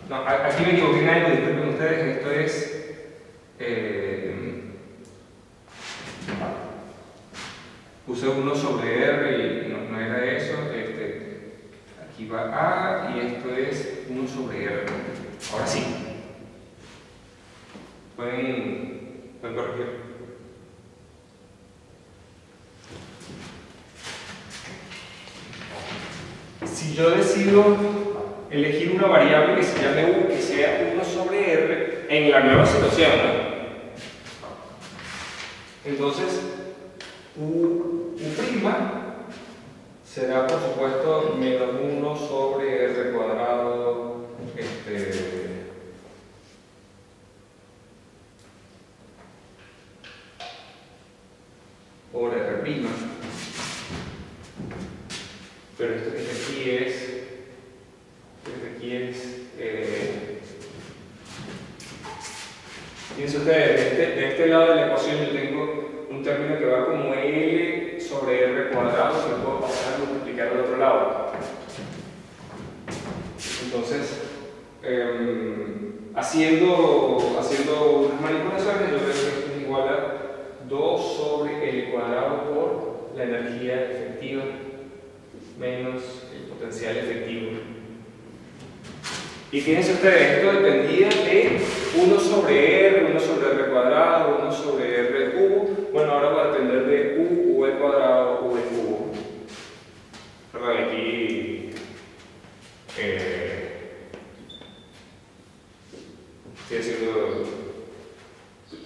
Speaker 1: no, aquí me equivoqué en algo, disculpen ustedes, esto es puse 1 sobre R y no era eso, aquí va A y esto es 1 sobre R. Ahora sí, pueden corregir. Si yo decido elegir una variable que se llame U, que sea 1 sobre R, en la nueva situación, ¿no? Entonces, U' será, por supuesto, menos 1 sobre R cuadrado, por R'. Pero esto que aquí es fíjense ustedes, de este lado de la ecuación yo tengo un término que va como L sobre R cuadrado, que puedo pasar a multiplicar al otro lado. Entonces, haciendo unas manipulaciones, yo veo que esto es igual a 2 sobre L cuadrado por la energía efectiva menos el potencial efectivo. Y fíjense ustedes, esto dependía de 1 sobre R, 1 sobre R cuadrado, 1 sobre R cubo. Bueno, ahora va a depender de U al cuadrado, U al cubo. Perdón, aquí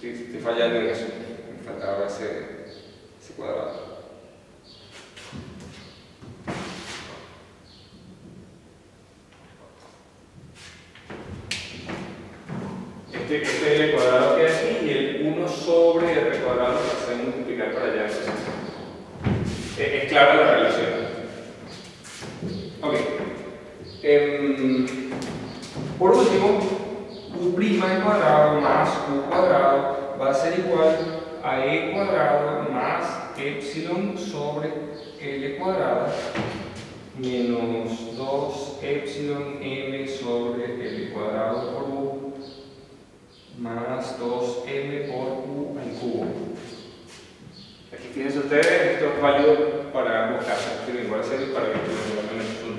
Speaker 1: estoy fallando en eso. Me faltaba ese cuadrado. Este L cuadrado queda aquí y el 1 sobre R cuadrado lo hacemos multiplicar para allá. Es clara la relación. Ok. Por último, U' al cuadrado más U cuadrado va a ser igual a E cuadrado más epsilon sobre L cuadrado menos 2 epsilon m sobre L cuadrado por U más 2m por U al cubo. Aquí fíjense ustedes, esto es válido para ambos casos, pero igual será para el menos 1.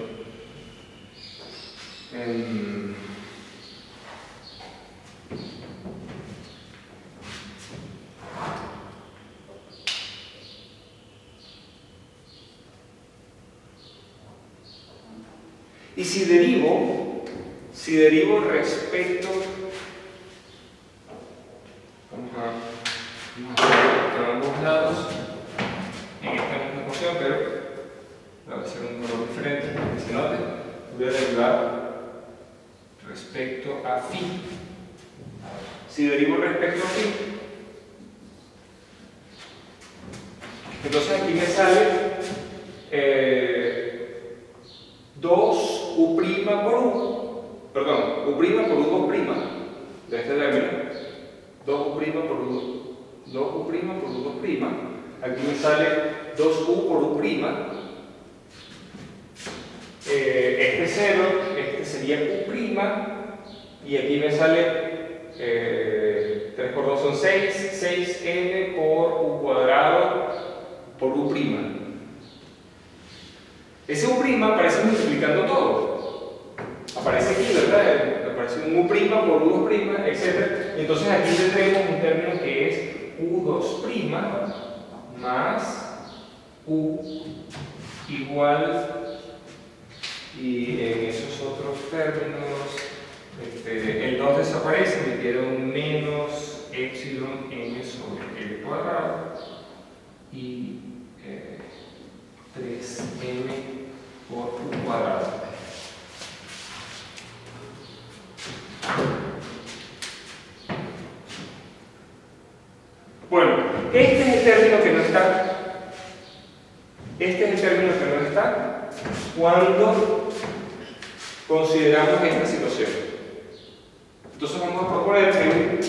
Speaker 1: Y si derivo respecto, vamos a hacer a ambos lados en esta misma ecuación, pero voy a hacer un color diferente para que se note. Voy a derivar respecto a phi. Si derivo respecto a phi, entonces aquí me sale 2 u' por u, perdón, u' por u2' de este término, 2 u' por u2', aquí me sale 2u por u', este 0, este sería u', y aquí me sale 3 por 2 son 6, 6n por u cuadrado por u'. Ese u' aparece multiplicando todo. Aparece aquí, ¿verdad? Aparece un u' por u2', etc. Y entonces aquí tendremos un término que es u2' más u igual, y en esos otros términos el 2 desaparece, me queda un menos epsilon n sobre l cuadrado y 3m por u cuadrado. Bueno, este es el término que no está. Este es el término que no está cuando consideramos esta situación. Entonces vamos a proponer que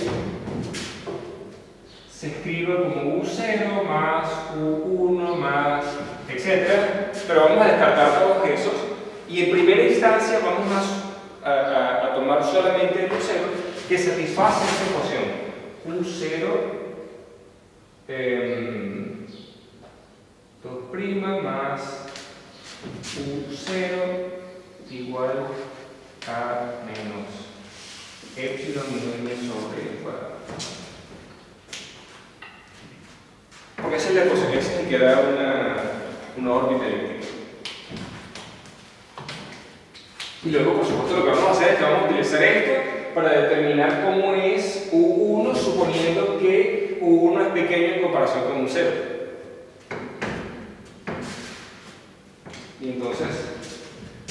Speaker 1: se escriba como u0 más u1 más etc. Pero vamos a descartar todos esos y en primera instancia vamos a tomar solamente el u0 que satisface esta ecuación. u0 2' más u0 igual a menos epsilon n sobre el cuadrado. Porque esa es la ecuación, esa es el que da una órbita elíptica. Y luego, por supuesto, lo que vamos a hacer es que vamos a utilizar esto para determinar cómo es u1, suponiendo que u1 es pequeño en comparación con u0. Y entonces,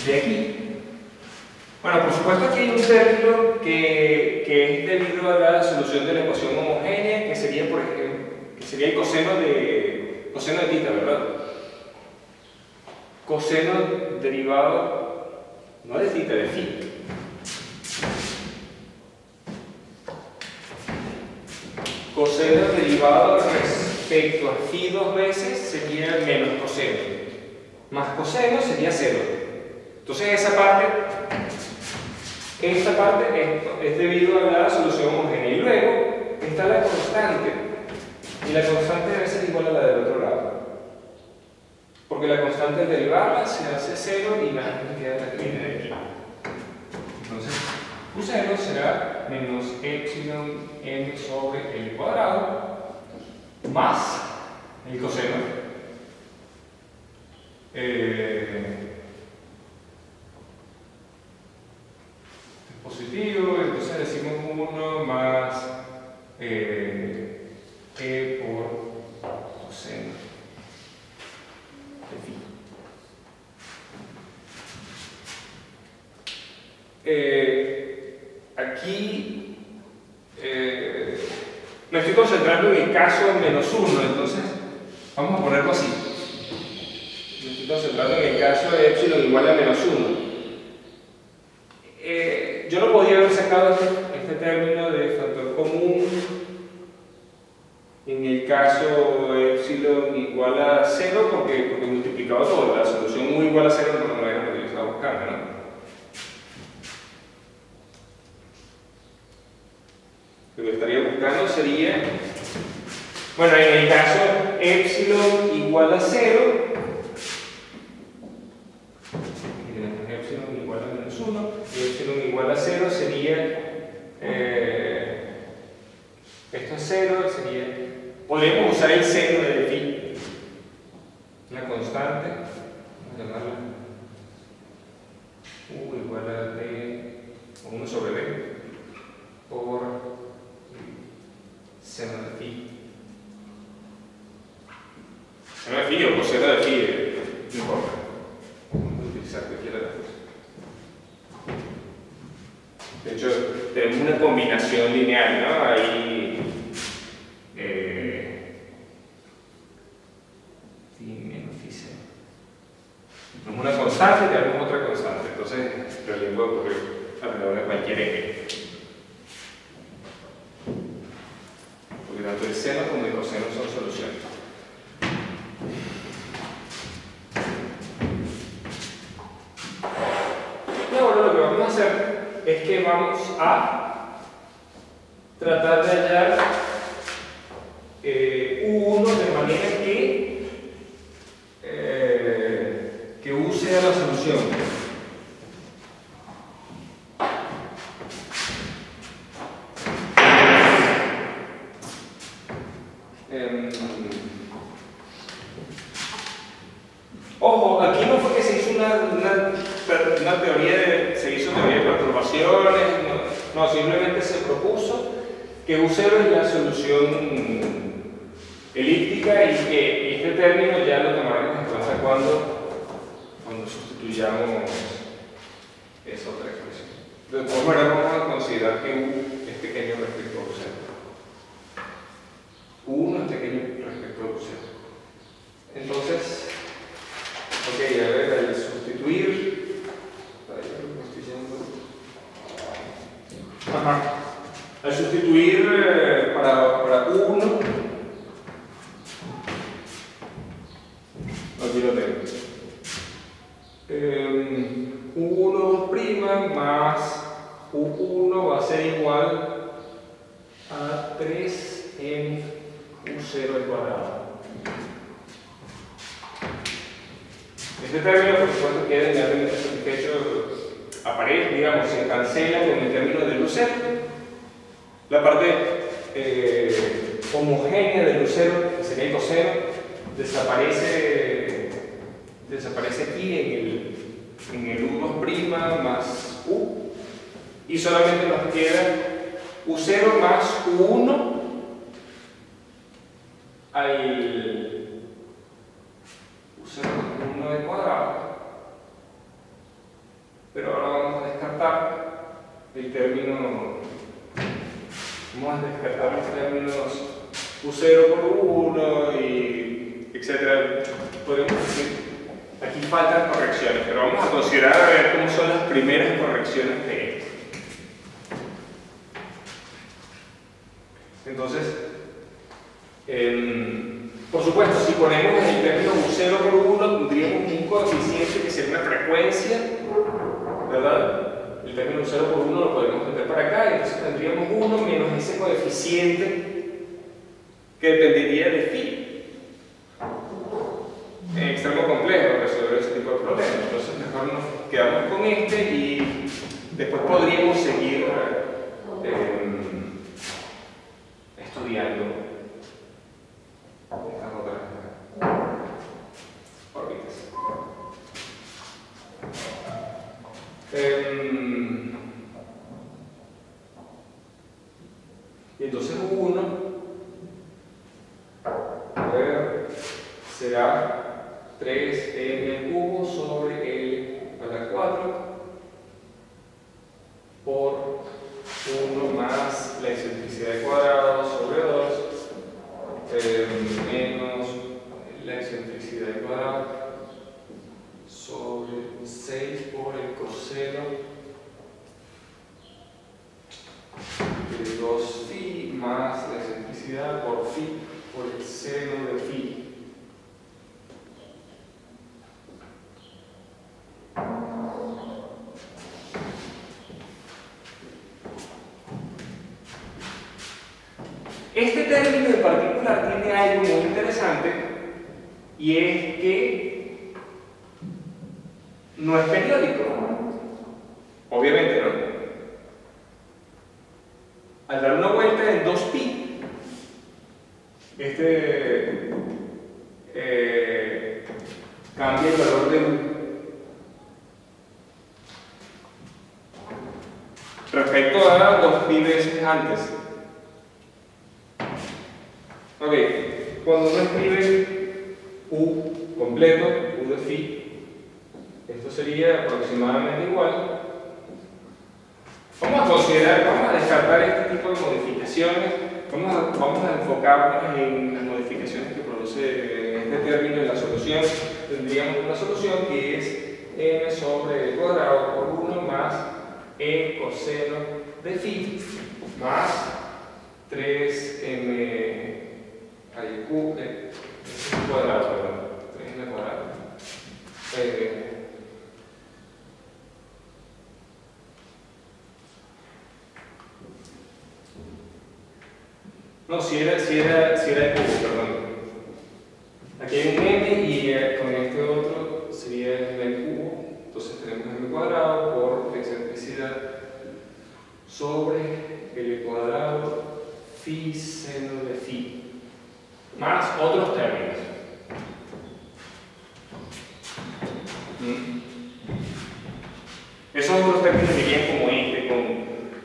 Speaker 1: de aquí, bueno, por supuesto aquí hay un término que es debido a la solución de la ecuación homogénea, que sería, por ejemplo, sería el coseno de θ, ¿verdad? Coseno derivado, no de θ, de phi. Coseno derivado respecto a phi 2 veces sería menos coseno. Más coseno sería 0. Entonces esta parte es debido a la solución homogénea. Y luego está la constante. Y la constante debe ser igual a la del otro lado. Porque la constante al derivarla se hace 0 y nada más queda la que viene de aquí. Entonces, u0 será menos epsilon n sobre el cuadrado más el coseno. Es positivo, entonces decimos 1 más e por coseno de phi. Aquí me estoy concentrando en el caso menos 1, entonces vamos a ponerlo así. Me estoy concentrando en el caso de epsilon igual a menos 1. Yo no podía haber sacado este término de factor común en el caso epsilon igual a 0 porque multiplicaba todo. La solución u igual a 0 no era lo que yo estaba buscando, ¿no? Lo que estaría buscando sería, bueno, en el caso epsilon igual a 0, epsilon igual igual a menos 1, y epsilon igual a 0 sería, esto es 0, sería, podríamos usar el seno de phi, la constante, vamos a llamarla u igual a d, o 1 sobre d, por seno de phi. Seno de phi o coseno de phi, no importa. Vamos a utilizar cualquiera de las dos. De hecho, tenemos una combinación lineal, ¿no? Ahí. Phi menos phi seno. Tenemos una constante y tenemos otra constante. Entonces, en realidad puede ocurrir alrededor de cualquier eje. Porque tanto el seno como el coseno son soluciones. Y ahora lo que vamos a hacer es que vamos a tratar de hallar U1 de manera que U sea la solución. Ojo, aquí no fue que se hizo una teoría se hizo teoría de perturbaciones, no, simplemente se propuso que U0 es la solución elíptica y que este término ya lo tomaremos en cuenta cuando sustituyamos esa otra expresión. De todas maneras vamos a considerar que U es pequeño respecto a U0. U1 es pequeño respecto a U0. Entonces, ok, a ver, al sustituir, al sustituir para U1, aquí lo tengo. U1' más U1 va a ser igual a 3m U0 al cuadrado. Este término, por supuesto, queda inmediatamente satisfecho, aparece, digamos, se cancela con el término del U0. La parte homogénea del U0, que sería el coseno, desaparece aquí en el U2' más U, y solamente nos queda U0 más U1 al U0 al cuadrado. Pero ahora vamos a descartar el término, vamos a descartar los términos U0 por U1 y etcétera. Podemos decir, aquí faltan correcciones, pero vamos a considerar a ver cómo son las primeras correcciones de esto. Entonces, por supuesto, si ponemos el término U0 por U1, tendríamos un coeficiente que sería una frecuencia, ¿verdad? El término U0 por 1 lo podemos meter para acá, y entonces tendríamos 1 menos ese coeficiente que dependería de phi. En extremo complejo resolver ese tipo de problemas. Entonces mejor nos quedamos con este y después podríamos seguir estudiando estas otras órbitas. Y entonces U1 será 3m al cubo sobre L a la 4 por 1 más la excentricidad de cuadrado sobre 2 menos la excentricidad de cuadrado sobre 6 por el coseno de 2 phi más la excentricidad por phi por el seno de phi. Este término en particular tiene algo muy interesante, y es que no es periódico. obviamente, ¿no? Al dar una vuelta en 2pi, cambia el valor de u respecto a 2pi veces antes. Ok, cuando uno escribe u completo, u de phi, esto sería aproximadamente igual. Vamos a considerar, vamos a descartar este tipo de modificaciones, vamos a enfocarnos en las modificaciones que produce este término en la solución. Tendríamos una solución que es m sobre el cuadrado por 1 más e coseno de phi más 3m cuadrado, perdón, 3m cuadrado. No, si era el cubo, perdón. Aquí hay un m y con este otro sería el cubo. Entonces tenemos m cuadrado por excentricidad sobre el cuadrado phi seno de phi más otros términos. Esos otros términos serían como este,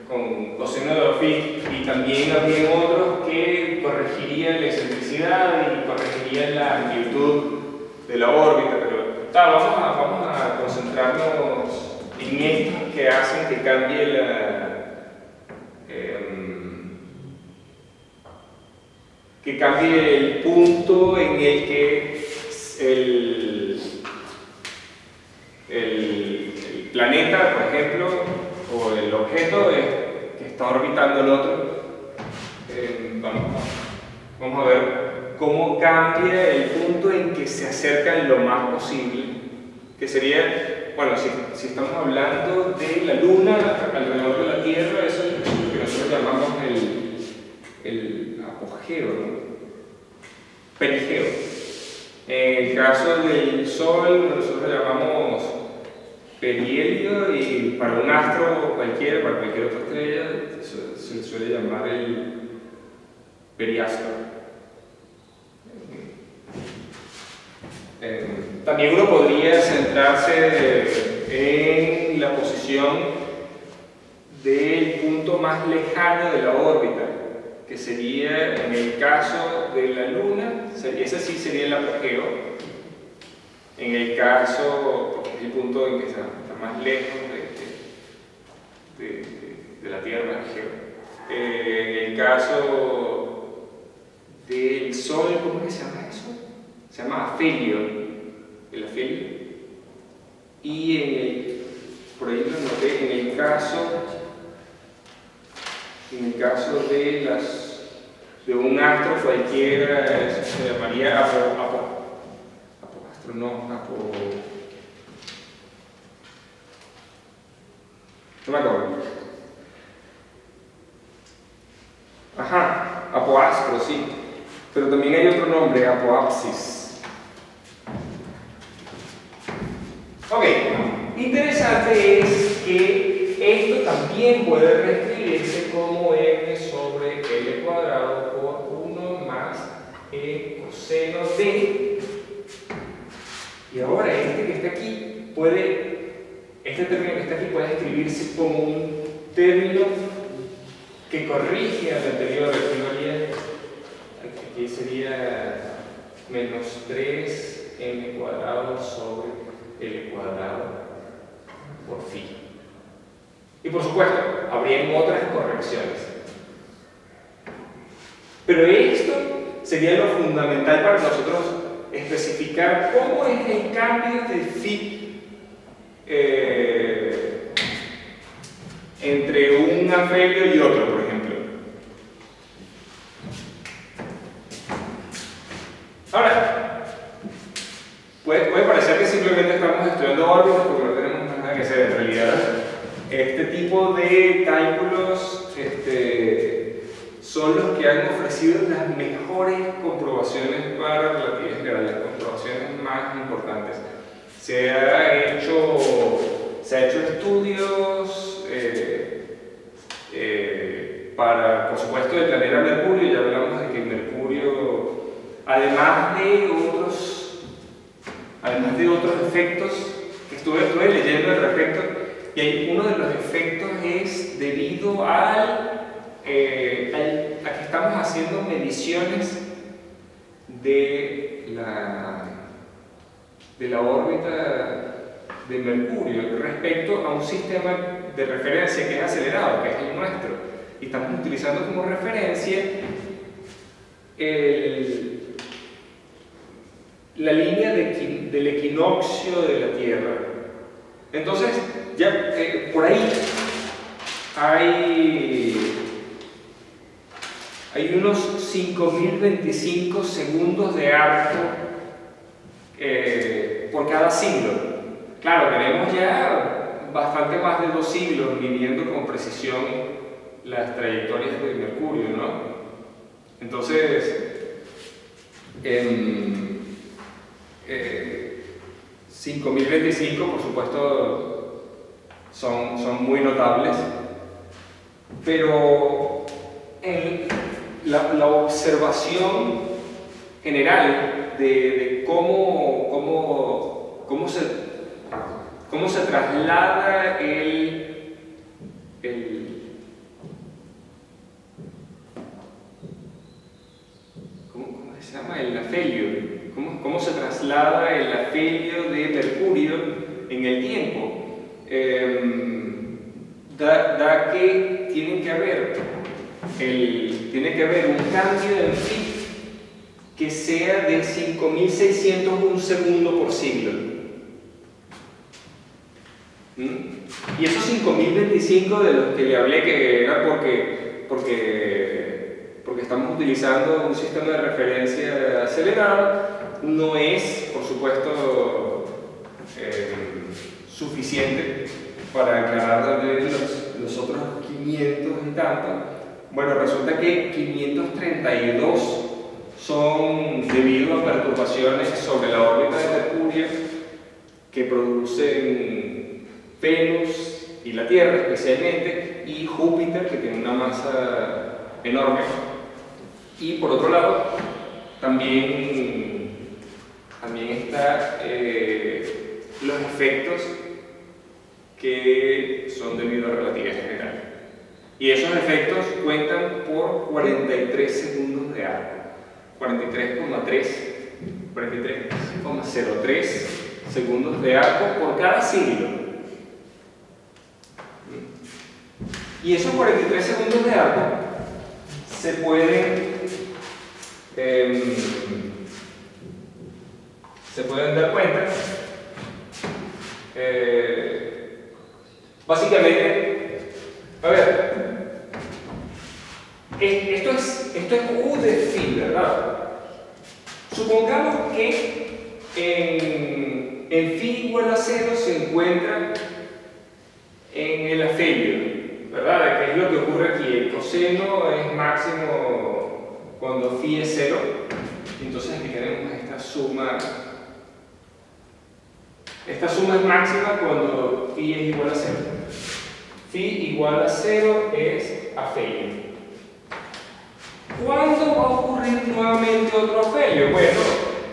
Speaker 1: con coseno de phi, y también habría otros que corregirían la excentricidad y corregirían la amplitud de la órbita, pero vamos a concentrarnos en estos que hacen que cambie el punto en el que el planeta, por ejemplo, o el objeto que está orbitando el otro. Vamos a ver cómo cambia el punto en que se acercan lo más posible, que sería, bueno, si estamos hablando de la Luna alrededor de la Tierra, eso es lo que nosotros llamamos el apogeo, ¿no? Perigeo. En el caso del Sol, nosotros lo llamamos perihelio, y para un astro cualquiera, para cualquier otra estrella, se le suele llamar el periastro. También uno podría centrarse en la posición del punto más lejano de la órbita, que sería, en el caso de la Luna, ese sí sería el apogeo. En el caso, porque es el punto en que está más lejos de la Tierra, en el caso del Sol, ¿cómo es que se llama eso? Se llama afelio, el afelio. Y por ahí lo noté, en el caso de un astro cualquiera, eso se llamaría no me acuerdo. Ajá, apoastro, sí. Pero también hay otro nombre, apoapsis. Ok, interesante es que esto también puede reescribirse como m sobre l cuadrado por 1 más e coseno de. Y ahora este que está aquí este término que está aquí puede escribirse como un término que corrige al anterior. Aquí sería menos 3m cuadrado sobre l cuadrado por phi. Y por supuesto, habrían otras correcciones. Pero esto sería lo fundamental para nosotros especificar cómo es el cambio de phi entre un afelio y otro, por ejemplo. Ahora, puede parecer que simplemente estamos estudiando órbitas porque no tenemos nada que hacer. En realidad, este tipo de cálculos son los que han ofrecido las mejores comprobaciones para relatividad general, las comprobaciones más importantes. Se ha hecho estudios otros efectos que estuve leyendo al respecto, y uno de los efectos es debido a que estamos haciendo mediciones de la órbita de Mercurio respecto a un sistema de referencia que es acelerado, que es el nuestro, y estamos utilizando como referencia la línea del equinoccio de la Tierra. Entonces, ya por ahí hay unos 5025 segundos de arco por cada siglo. Claro, tenemos ya bastante más de 2 siglos midiendo con precisión las trayectorias de Mercurio, ¿no? Entonces, 5025, por supuesto, son muy notables, pero la observación general de cómo se traslada ¿cómo se llama? El afelio. ¿Cómo se traslada el afelio de Mercurio en el tiempo? Da que tiene que haber un cambio en phi que sea de 5601 segundos por siglo. Y esos 5025 de los que le hablé, que era porque estamos utilizando un sistema de referencia acelerado, no es, por supuesto, suficiente para aclarar de los otros 500 y tanto. Bueno, resulta que 532 son debido a perturbaciones sobre la órbita de Mercurio que producen Venus y la Tierra especialmente, y Júpiter, que tiene una masa enorme. Y por otro lado, también está los efectos que son debido a relatividad general. Y esos efectos cuentan por 43 segundos de arco. 43,03 segundos de arco por cada siglo. Y esos 43 segundos de arco se pueden dar cuenta básicamente, a ver, esto es U de phi, ¿verdad? Supongamos que en phi igual a 0 se encuentra en el afelio, ¿verdad? ¿Qué es lo que ocurre aquí? El coseno es máximo cuando phi es 0. Entonces aquí tenemos esta suma. Esta suma es máxima cuando phi es igual a 0. Phi igual a 0 es afelio. ¿Cuándo va a ocurrir nuevamente otro afelio? Bueno,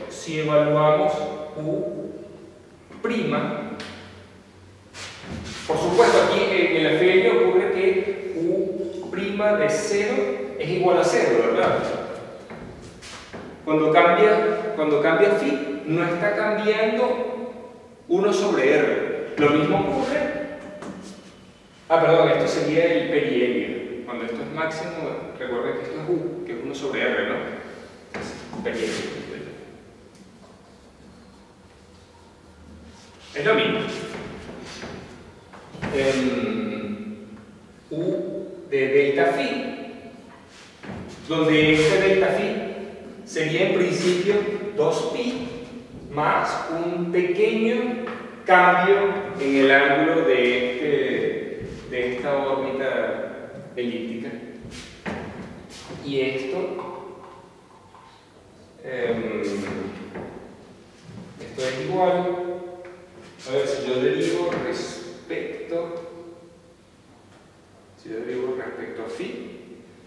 Speaker 1: si evaluamos U', por supuesto aquí en el afelio ocurre que U' de 0 es igual a 0, ¿verdad? Cuando cambia phi, no está cambiando 1 sobre R. Lo mismo ocurre. Perdón, esto sería el perihelio. Cuando esto es máximo, recuerden que esto es U, que es 1 sobre R, ¿no? Perihelio. Es lo mismo. U de delta phi, donde este delta phi sería en principio 2pi más un pequeño cambio en el ángulo de esta órbita elíptica. Y esto es igual. A ver, si yo derivo respecto a phi,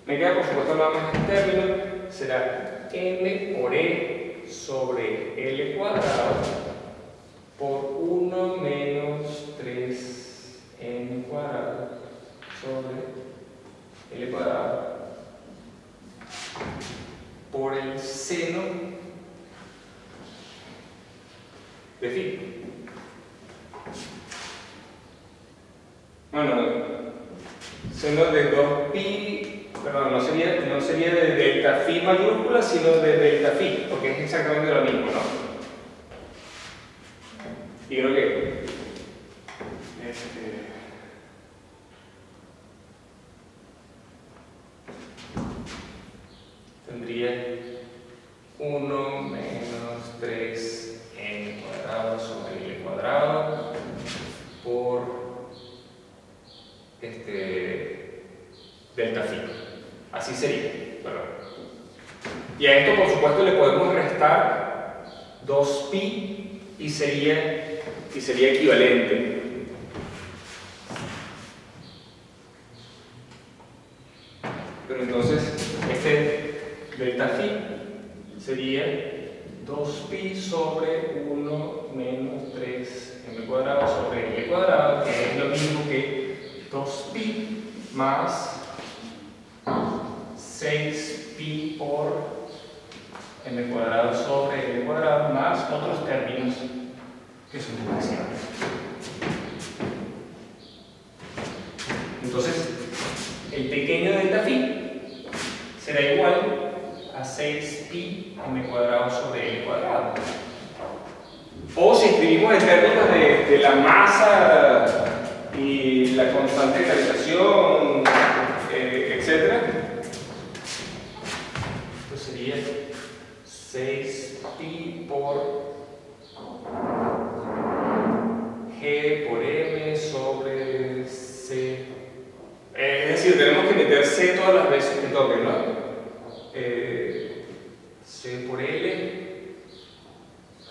Speaker 1: me queda por supuesto nada más el término, será m por e sobre l cuadrado por 1 menos 3n cuadrado sobre l cuadrado por el seno de phi. Bueno, seno de 2pi, perdón, no sería de delta phi mayúscula, sino de delta phi, porque es exactamente lo mismo, ¿no? Y creo que tendría 1 menos 3n cuadrado sobre l cuadrado por delta phi. Así sería, ¿verdad? Y a esto, por supuesto, le podemos restar 2pi y sería equivalente. Pero entonces, delta phi sería 2pi sobre 1 menos 3m cuadrado sobre l cuadrado, que es lo mismo que 2pi más 6pi por m cuadrado sobre l cuadrado más otros términos que son diferenciables. Entonces, el pequeño delta phi será igual a 6pi m cuadrado sobre l cuadrado. O si escribimos en términos de la masa y la constante de gravitación, etc., pues sería 6pi por g por m sobre c. Es decir, tenemos que meter c todas las veces que toque, ¿no? C por L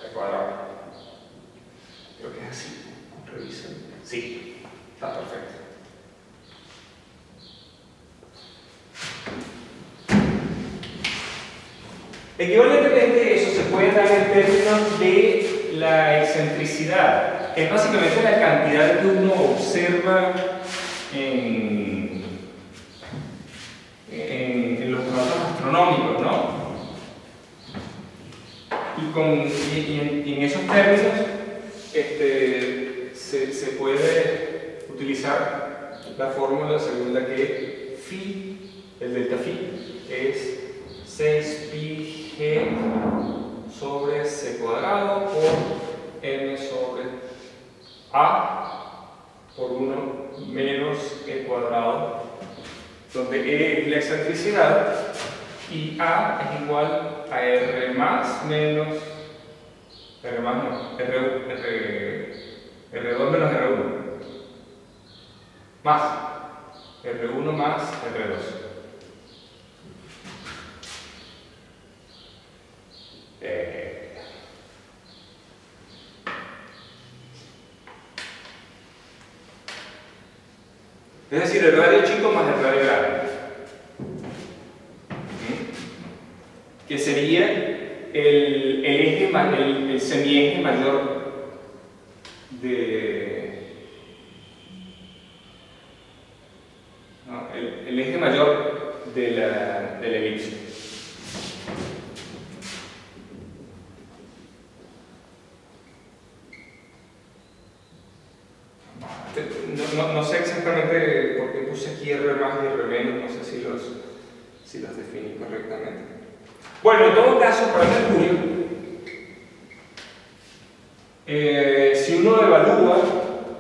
Speaker 1: al cuadrado. Creo que es así. Revisen. Sí, está perfecto. Equivalentemente, eso se puede dar en términos de la excentricidad, que es básicamente la cantidad que uno observa en los datos astronómicos, ¿no? Y en esos términos se puede utilizar la fórmula según la que phi, el delta phi, es 6pi g sobre c cuadrado por m sobre a por 1 menos e cuadrado, donde e es la excentricidad y a es igual a r más menos r2 menos r1 más r1 más r2. Es decir, el radio chico más el radio grande, que sería el semieje mayor el eje mayor de la elipse. No sé exactamente por qué puse aquí R más y R menos, no sé si los definí correctamente. Bueno, en todo caso, para Mercurio, si uno evalúa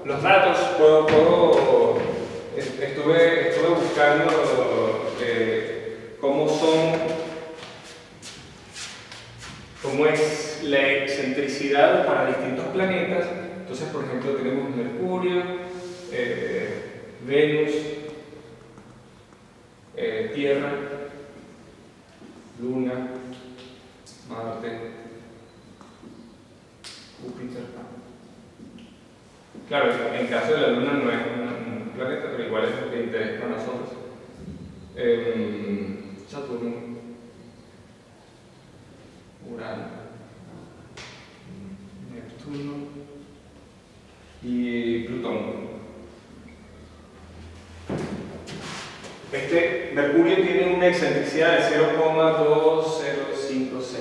Speaker 1: los datos, estuve buscando cómo es la excentricidad para distintos planetas. Entonces, por ejemplo, tenemos Mercurio, Venus, Tierra, Luna, Marte, Júpiter. Claro, en el caso de la Luna no es un planeta, pero igual es de interés para nosotros. Saturno, Urano, Neptuno, Mercurio tiene una excentricidad de 0,2056.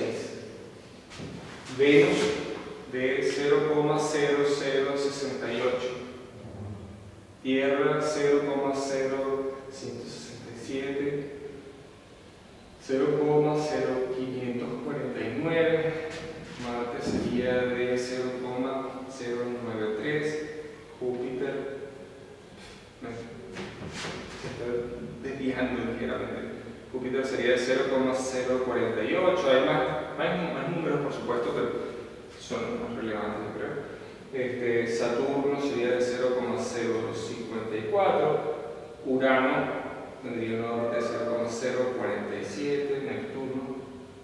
Speaker 1: Venus de 0,0068. Tierra 0,0167. 0,0549. Marte sería de 0,093. Júpiter se está desviando ligeramente. Júpiter sería de 0,048. Hay más números, por supuesto, pero son más relevantes, yo creo. Saturno sería de 0,054. Urano tendría una órbita de 0,047. Neptuno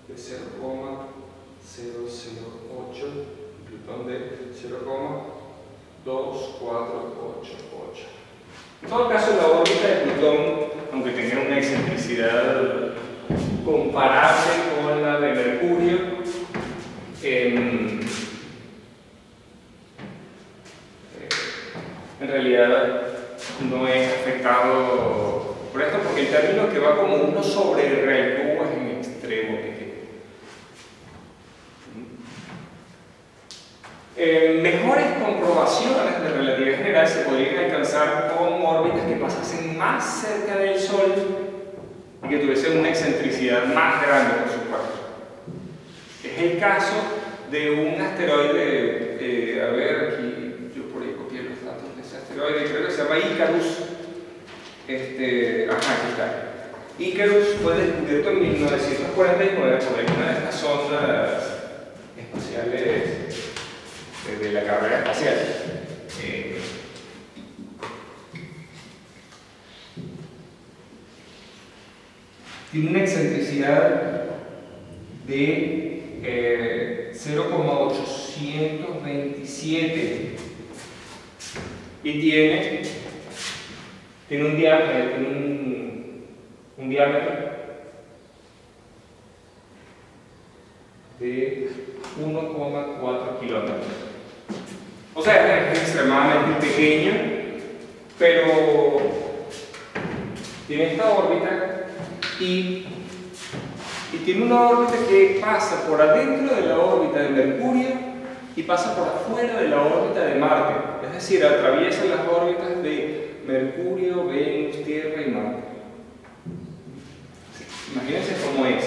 Speaker 1: de 0,008. Plutón de 0,2488. En todo caso, la órbita de Plutón, aunque tenga una excentricidad comparable con la de Mercurio, en realidad no es afectado por esto, porque el término que va como 1 sobre el real cubo es en extremo pequeño. Mejores comprobaciones de relatividad general se podrían alcanzar con órbitas que pasasen más cerca del Sol y que tuviesen una excentricidad más grande, por supuesto. Es el caso de un asteroide, a ver, aquí yo por ahí copié los datos de ese asteroide, creo que se llama Icarus. Aquí está. Icarus fue descubierto en 1949 por una de estas sondas espaciales de la carrera espacial. Tiene una excentricidad de 0,827 y tiene un diámetro de 1,4 kilómetros. O sea, es extremadamente pequeño, pero tiene esta órbita y tiene una órbita que pasa por adentro de la órbita de Mercurio y pasa por afuera de la órbita de Marte. Es decir, atraviesa las órbitas de Mercurio, Venus, Tierra y Marte. Imagínense cómo es.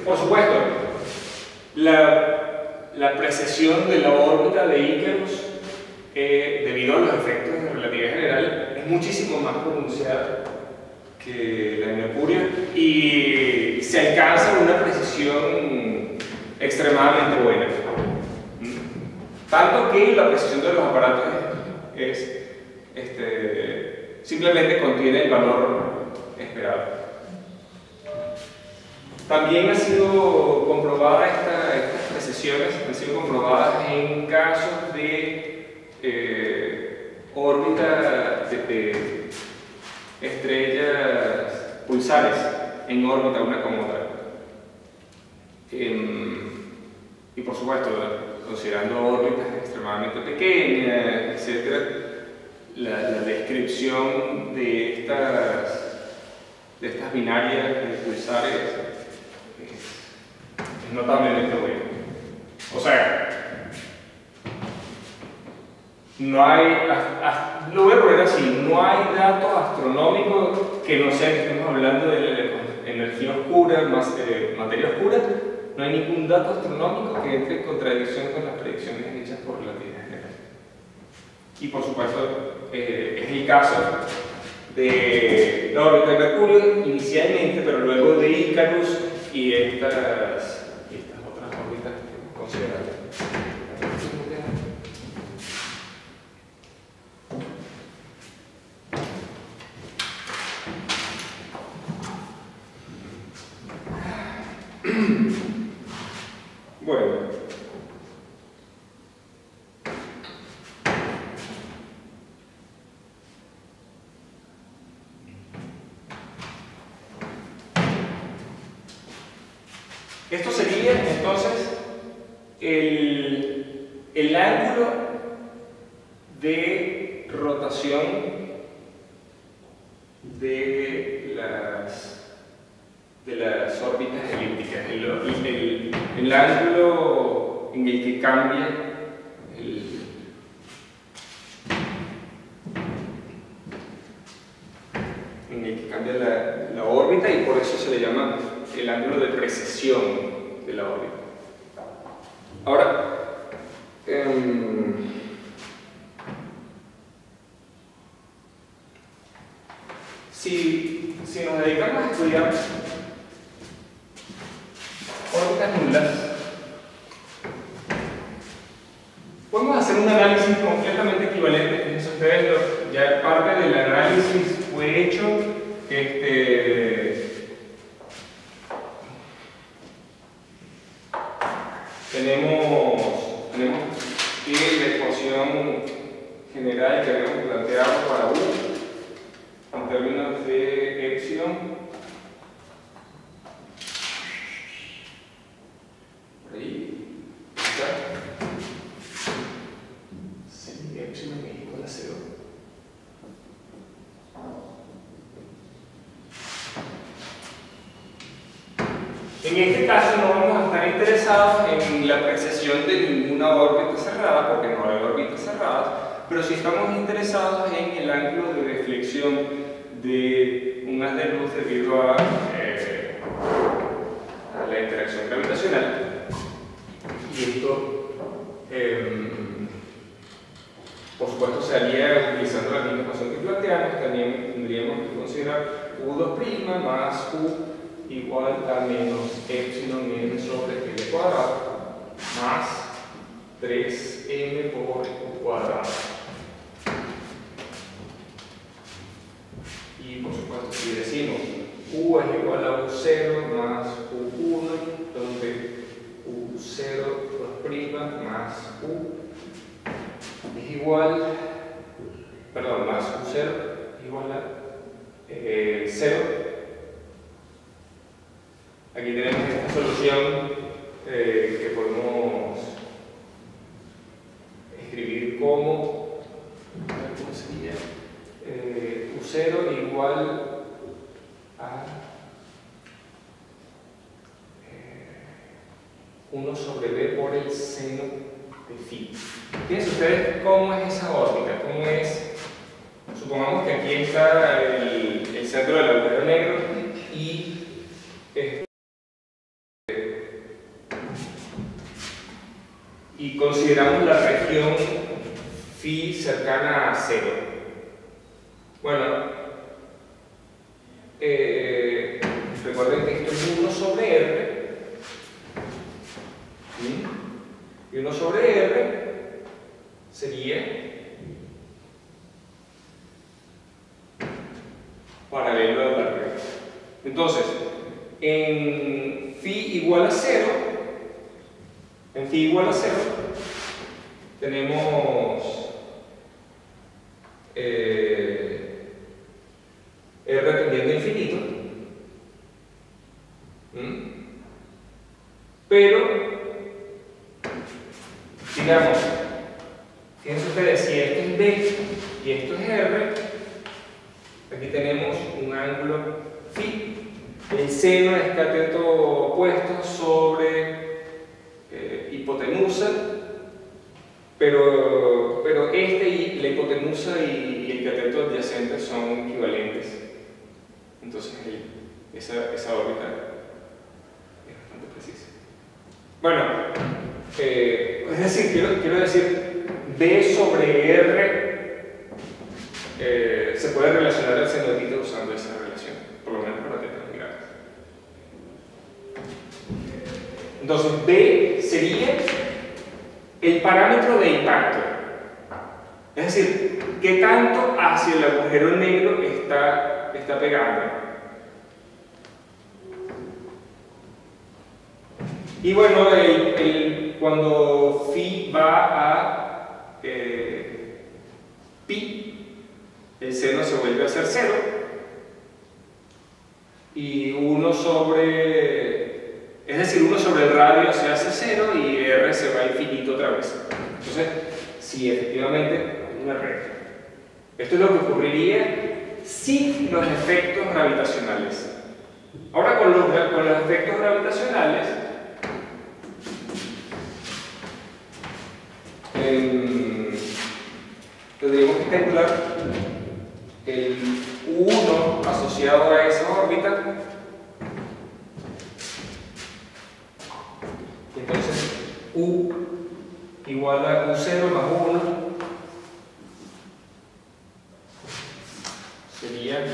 Speaker 1: Por supuesto, la precesión de la órbita de Icarus, debido a los efectos de relatividad general, es muchísimo más pronunciada que la de Mercurio y se alcanza una precisión extremadamente buena. Tanto que la precisión de los aparatos simplemente contiene el valor esperado. También ha sido comprobada estas precisiones, han sido comprobadas en casos de órbita de estrellas pulsares en órbita una con otra. Y por supuesto, considerando órbitas extremadamente pequeñas, etc., la descripción de estas binarias de pulsares es notablemente buena. O sea, no hay, lo voy a poner así, no hay datos astronómicos que no sean que estemos hablando de energía oscura, materia oscura. No hay ningún dato astronómico que entre en contradicción con las predicciones hechas por relatividad general. Y por supuesto, es el caso de la órbita de Mercurio inicialmente, pero luego de Icarus y estas otras órbitas que hemos considerado. Bueno, esto sería entonces el ángulo de rotación de las órbitas elípticas, el ángulo en el que cambia la órbita, y por eso se le llama el ángulo de precesión de la órbita. Ahora, si nos dedicamos a estudiar órbitas nulas, podemos hacer un análisis completamente equivalente. Fíjense ustedes, ya parte del análisis fue hecho. Tenemos que la ecuación general que habíamos planteado para U en términos de epsilon, por ahí está, si epsilon es igual a 0. En este caso no vamos a estar interesados en la precesión de ninguna órbita cerrada, porque no hay órbitas cerradas, pero sí estamos interesados en el ángulo de deflexión de un haz de luz debido a la interacción gravitacional. Y esto, por supuesto, se haría utilizando la misma ecuación que planteamos. También tendríamos que considerar U2' más U igual a menos epsilon n sobre L cuadrado más 3m por U cuadrado. Y por supuesto, si decimos U es igual a U0 más U1, donde U0 más U es igual, perdón, más U0 es igual a 0. Aquí tenemos esta solución que podemos escribir como, ¿cómo sería? U0 igual a 1 sobre b por el seno de phi. Fíjense ustedes cómo es esa órbita, cómo es. Supongamos que aquí está el centro del agujero negro y consideramos la región phi cercana a 0. Bueno, recuerden que esto es 1 sobre r, ¿sí? Y 1 sobre r sería paralelo a la red. Entonces, en phi igual a 0, tenemos r tendiendo a infinito, pero digamos, fíjense ustedes, si esto es b y esto es r, aquí tenemos un ángulo phi. El seno es cateto opuesto sobre hipotenusa, pero y la hipotenusa y el cateto adyacente son equivalentes. Entonces esa órbita es bastante precisa. Bueno, es decir, quiero decir, B sobre R se puede relacionar al seno de θ usando esa relación, por lo menos para tener grados. Entonces B sería el parámetro de impacto, es decir, qué tanto hacia el agujero negro está pegando. Y bueno, cuando phi va a pi, el seno se vuelve a hacer 0 y 1 sobre, es decir, 1 sobre el radio se hace 0 y r se va a infinito otra vez. Entonces, sí, efectivamente, hay una recta. Esto es lo que ocurriría sin los efectos gravitacionales. Ahora con los efectos gravitacionales, tendríamos que calcular el U1 asociado a esa órbita. Entonces, U igual a U0 más U1 sería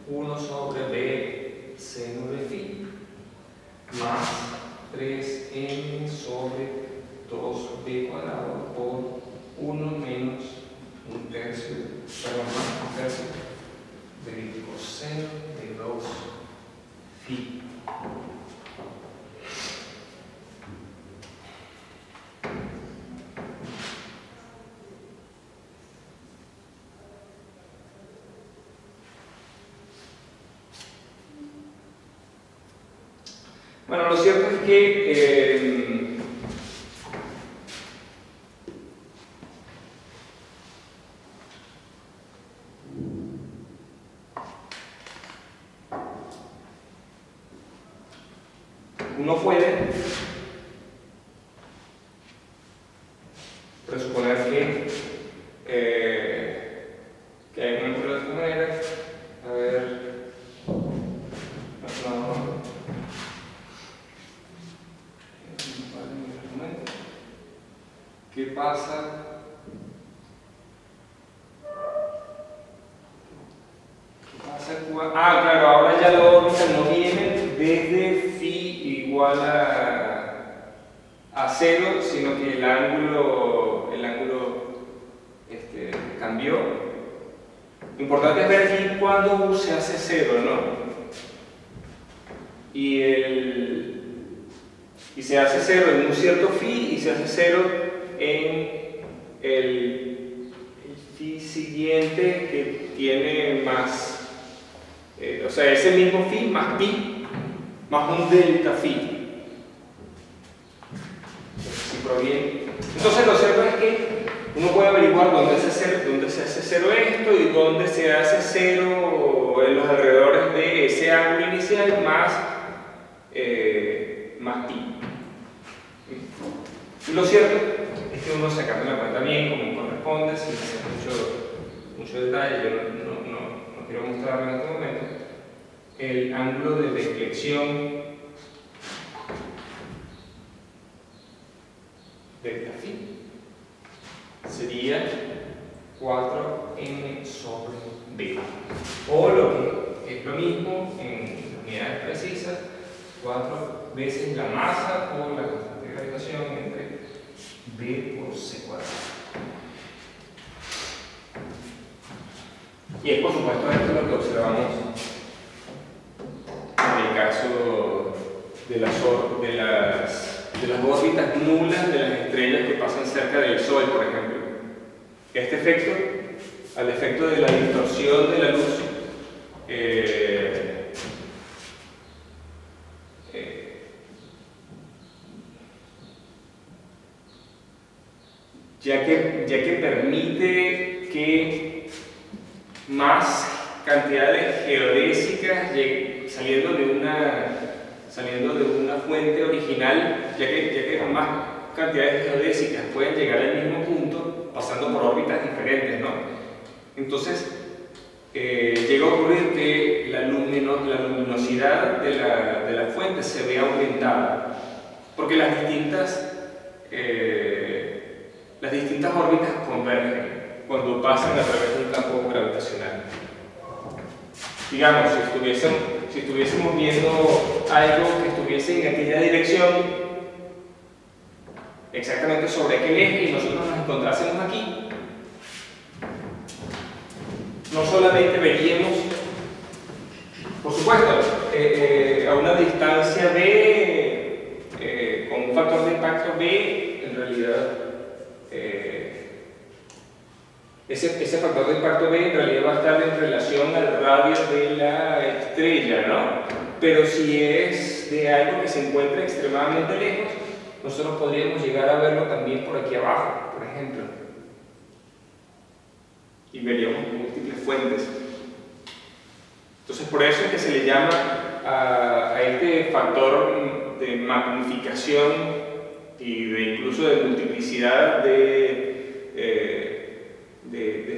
Speaker 1: 1 sobre B seno de phi más 3m sobre 2b cuadrado por 1 menos 1/3, perdón, más 1/3 de coseno de 2 phi. Bueno, lo cierto es que uno puede presuponer que hay un ángulo de esta manera. A ver, ¿qué pasa? Ah, claro, ahora ya la órbita no viene desde phi igual a 0, sino que el ángulo cambió. Lo importante es ver aquí cuando U se hace 0, ¿no? Y se hace 0 en un cierto phi y se hace 0 en el phi siguiente que tiene más. O sea, ese mismo phi más pi más un delta phi. Si proviene. Entonces lo cierto es que uno puede averiguar dónde se hace 0 esto y dónde se hace 0 en los alrededores de ese ángulo inicial más pi. Y lo cierto es que uno sacando la cuenta bien como corresponde, sin hacer mucho detalle, yo no quiero mostrarlo en este momento, el ángulo de deflexión delta phi sería 4m sobre b, o lo que es lo mismo en unidades precisas, 4 veces la masa por la constante de gravitación entre b por c cuadrado. Y es por supuesto esto lo que observamos en el caso de las órbitas nulas de las estrellas que pasan cerca del Sol, por ejemplo. Este efecto, al efecto de la distorsión de la luz, ya que permite que más cantidades geodésicas saliendo de una fuente original, ya que más cantidades geodésicas pueden llegar al mismo punto pasando por órbitas diferentes, ¿no? Entonces llega a ocurrir que la luminosidad de la fuente se ve aumentada porque las distintas órbitas convergen cuando pasan a través de un campo gravitacional. Digamos, si estuviésemos viendo algo que estuviese en aquella dirección, exactamente sobre aquel eje, y nosotros nos encontrásemos aquí, no solamente veríamos, por supuesto, a una distancia b, con un factor de impacto b, en realidad ese factor de impacto b en realidad va a estar en relación al radio de la estrella, ¿no? Pero si es de algo que se encuentra extremadamente lejos, nosotros podríamos llegar a verlo también por aquí abajo, por ejemplo, y veríamos múltiples fuentes. Entonces, por eso es que se le llama a este factor de magnificación y incluso de multiplicidad de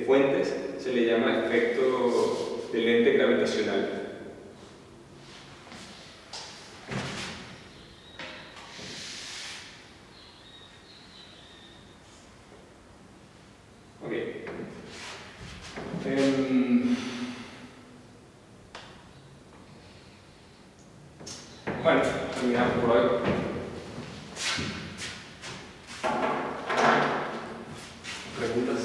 Speaker 1: fuentes, se le llama efecto de lente gravitacional. Ok. Bueno, terminamos por hoy. ¿Preguntas?